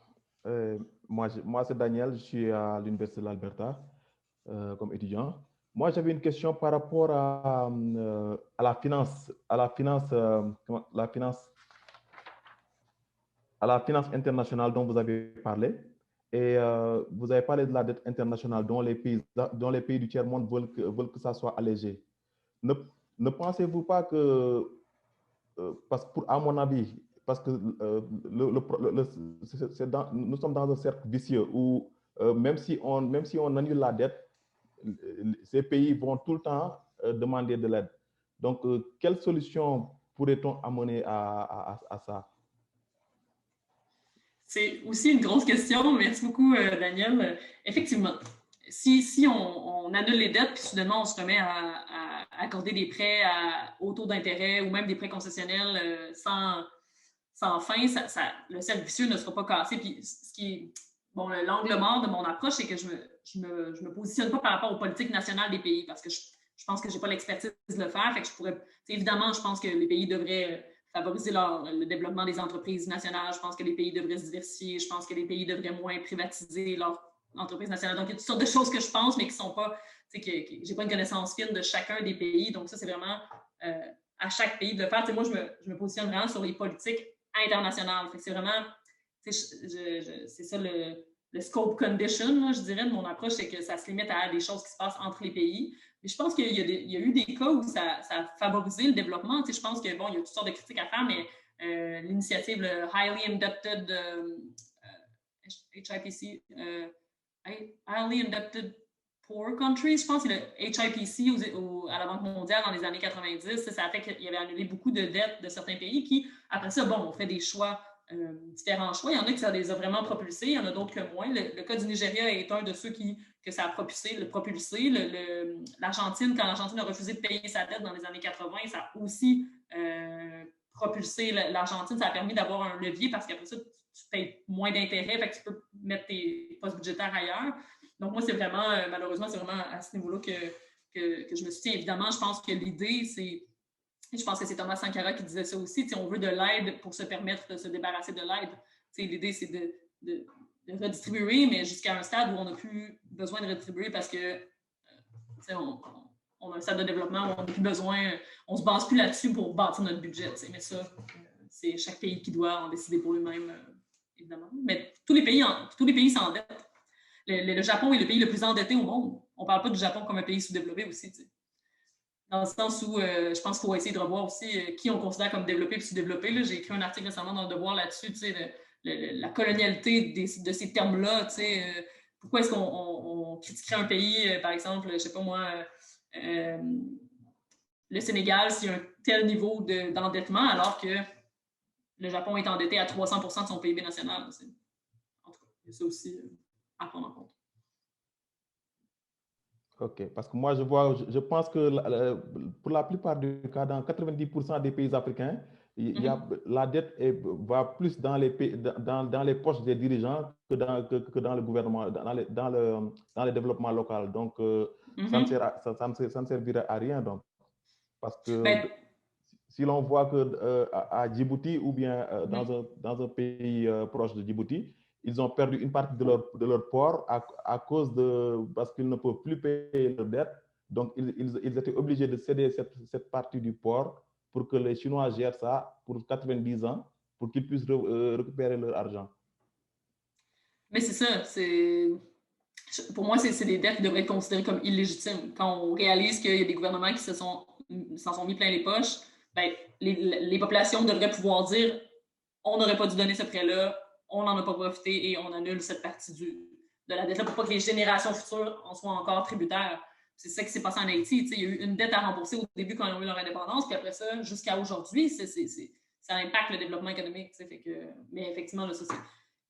Moi c'est Daniel, je suis à l'Université de l'Alberta comme étudiant. Moi, j'avais une question par rapport à la finance internationale dont vous avez parlé. Et vous avez parlé de la dette internationale dont les pays du tiers-monde veulent que ça soit allégé. ne pensez-vous pas que, parce que à mon avis, parce que nous sommes dans un cercle vicieux où même si on annule la dette, ces pays vont tout le temps demander de l'aide. Donc, quelle solution pourrait-on amener à ça? C'est aussi une grosse question. Merci beaucoup, Daniel. Effectivement, si on annule les dettes, puis soudainement on se remet à accorder des prêts au taux d'intérêt ou même des prêts concessionnels sans fin, le cercle vicieux ne sera pas cassé. Puis ce qui est, bon, l'angle mort de mon approche, c'est que je me positionne pas par rapport aux politiques nationales des pays parce que je pense que je n'ai pas l'expertise de le faire. Fait que je pourrais, évidemment, je pense que les pays devraient favoriser le développement des entreprises nationales. Je pense que les pays devraient se diversifier. Je pense que les pays devraient moins privatiser leurs entreprises nationales. Donc, il y a toutes sortes de choses que je pense, mais qui ne sont pas, que je n'ai pas une connaissance fine de chacun des pays. Donc, ça, c'est vraiment à chaque pays de le faire. Moi, je me positionne vraiment sur les politiques internationales. Fait que c'est vraiment, c'est ça le scope condition, là, je dirais, de mon approche, c'est que ça se limite à des choses qui se passent entre les pays. Mais je pense qu'il y a eu des cas où ça a favorisé le développement. Je pense qu'il y a toutes sortes de critiques à faire, mais l'initiative, le Highly Indebted HIPC, Highly Indebted Poor Countries, je pense que c'est le HIPC à la Banque mondiale dans les années 90. Ça a fait qu'il y avait annulé beaucoup de dettes de certains pays qui, après ça, on fait des choix, différents choix. Il y en a qui ça les a vraiment propulsés, il y en a d'autres que moins. Le cas du Nigeria est un de ceux que ça a propulsé. L'Argentine, quand l'Argentine a refusé de payer sa dette dans les années 80, ça a aussi propulsé l'Argentine. Ça a permis d'avoir un levier parce qu'après ça, tu payes moins d'intérêts, fait que tu peux mettre tes postes budgétaires ailleurs. Donc, moi, c'est vraiment, malheureusement, c'est vraiment à ce niveau-là que je me soutiens. Évidemment, je pense que l'idée, je pense que c'est Thomas Sankara qui disait ça aussi, on veut de l'aide pour se permettre de se débarrasser de l'aide. L'idée, c'est de redistribuer, mais jusqu'à un stade où on n'a plus besoin de redistribuer parce que on a un stade de développement où on n'a plus besoin, on ne se base plus là-dessus pour bâtir notre budget. Mais ça, c'est chaque pays qui doit en décider pour lui-même, évidemment. Mais tous les pays s'endettent. Le Japon est le pays le plus endetté au monde. On ne parle pas du Japon comme un pays sous-développé aussi. Dans le sens où je pense qu'il faut essayer de revoir aussi qui on considère comme développé et sous-développé. J'ai écrit un article récemment dans Le Devoir là-dessus, la colonialité de ces termes-là. Pourquoi est-ce qu'on critiquerait un pays, par exemple, je ne sais pas moi, le Sénégal, s'il y a un tel niveau d'endettement, alors que le Japon est endetté à 300% de son PIB national. En tout cas, il y a ça aussi à prendre en compte. OK, parce que moi, je pense que pour la plupart des cas, dans 90% des pays africains, la dette va plus dans les poches des dirigeants que dans le gouvernement, dans le développement local. Donc, ça ne servirait à rien. Donc, parce que si l'on voit que à Djibouti ou bien dans un pays proche de Djibouti, ils ont perdu une partie de leur port parce qu'ils ne peuvent plus payer leurs dettes. Donc, ils étaient obligés de céder cette partie du port pour que les Chinois gèrent ça pour 90 ans, pour qu'ils puissent récupérer leur argent. Mais c'est ça. Pour moi, c'est des dettes qui devraient être considérées comme illégitimes. Quand on réalise qu'il y a des gouvernements qui s'en sont mis plein les poches, les populations devraient pouvoir dire « on n'aurait pas dû donner ce prêt-là, on n'en a pas profité et on annule cette partie de la dette-là pour pas que les générations futures en soient encore tributaires. » C'est ça qui s'est passé en Haïti. Il y a eu une dette à rembourser au début quand ils ont eu leur indépendance, puis après ça, jusqu'à aujourd'hui, ça impacte le développement économique. Mais effectivement, là,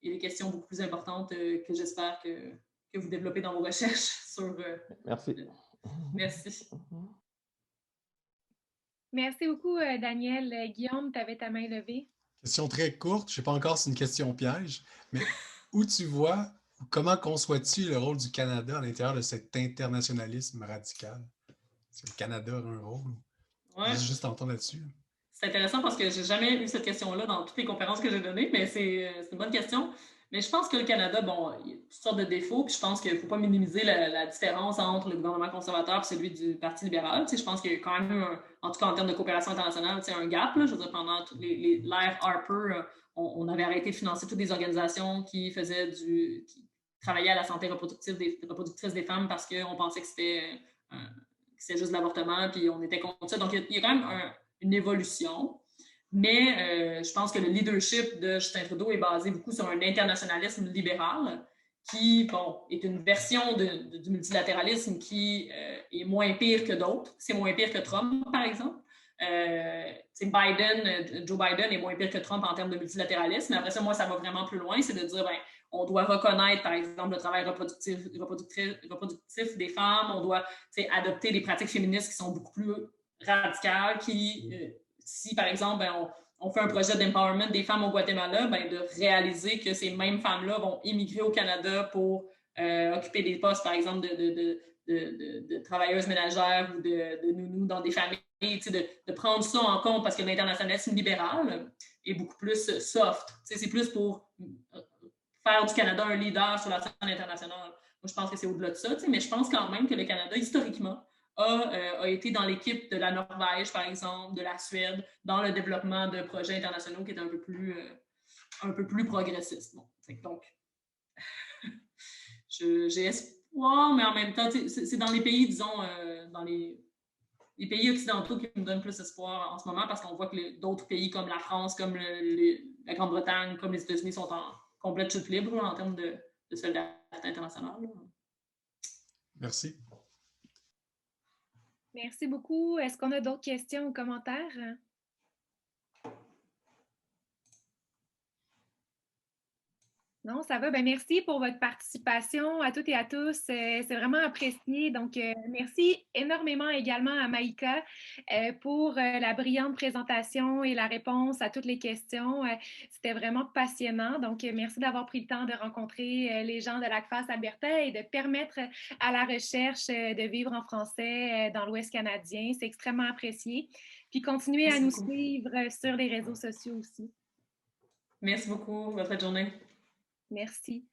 il y a des questions beaucoup plus importantes que j'espère que vous développez dans vos recherches sur... Merci. Merci. Merci beaucoup, Daniel. Guillaume, tu avais ta main levée. Question très courte, je ne sais pas encore si c'est une question piège, mais où tu vois, comment conçois-tu le rôle du Canada à l'intérieur de cet internationalisme radical? Est-ce que le Canada a un rôle? Ouais. Juste entendre là-dessus. C'est intéressant parce que je n'ai jamais eu cette question-là dans toutes les conférences que j'ai données, mais c'est une bonne question. Mais je pense que le Canada, il y a toutes sortes de défauts, puis je pense qu'il ne faut pas minimiser la différence entre le gouvernement conservateur et celui du Parti libéral. Je pense qu'il y a quand même en tout cas en termes de coopération internationale, un gap. Là. Je veux dire, pendant l'ère Harper, on avait arrêté de financer toutes les organisations qui travaillaient à la santé reproductrice des femmes parce qu'on pensait que c'était c'est juste l'avortement, puis on était contre ça. Donc, il y a quand même une évolution. Mais je pense que le leadership de Justin Trudeau est basé beaucoup sur un internationalisme libéral qui, bon, est une version du multilatéralisme qui est moins pire que d'autres. C'est moins pire que Trump, par exemple. Joe Biden est moins pire que Trump en termes de multilatéralisme. Mais après ça, moi, ça va vraiment plus loin. C'est de dire, ben, on doit reconnaître, par exemple, le travail reproductif des femmes. On doit adopter des pratiques féministes qui sont beaucoup plus radicales, qui, si, par exemple, ben, on fait un projet d'empowerment des femmes au Guatemala, ben, de réaliser que ces mêmes femmes-là vont immigrer au Canada pour occuper des postes, par exemple, de travailleuses ménagères ou de nounous dans des familles, de prendre ça en compte parce que l'internationalisme libéral est beaucoup plus soft. C'est plus pour faire du Canada un leader sur la scène internationale. Moi, je pense que c'est au-delà de ça, mais je pense quand même que le Canada, historiquement, a été dans l'équipe de la Norvège, par exemple, de la Suède, dans le développement de projets internationaux qui étaient un peu plus progressistes. Bon, donc, j'ai espoir, mais en même temps, c'est dans les pays, disons, dans les pays occidentaux qui me donnent plus espoir en ce moment parce qu'on voit que d'autres pays comme la France, comme la Grande-Bretagne, comme les États-Unis sont en complète chute libre en termes de solidarité internationale. Merci. Merci beaucoup. Est-ce qu'on a d'autres questions ou commentaires? Non, ça va. Ben, merci pour votre participation à toutes et à tous. C'est vraiment apprécié. Donc, merci énormément également à Maïka pour la brillante présentation et la réponse à toutes les questions. C'était vraiment passionnant. Donc, merci d'avoir pris le temps de rencontrer les gens de l'ACFAS Alberta et de permettre à la recherche de vivre en français dans l'Ouest canadien. C'est extrêmement apprécié. Puis, continuez à nous suivre sur les réseaux sociaux aussi. Merci beaucoup. Bonne fin de journée. Merci.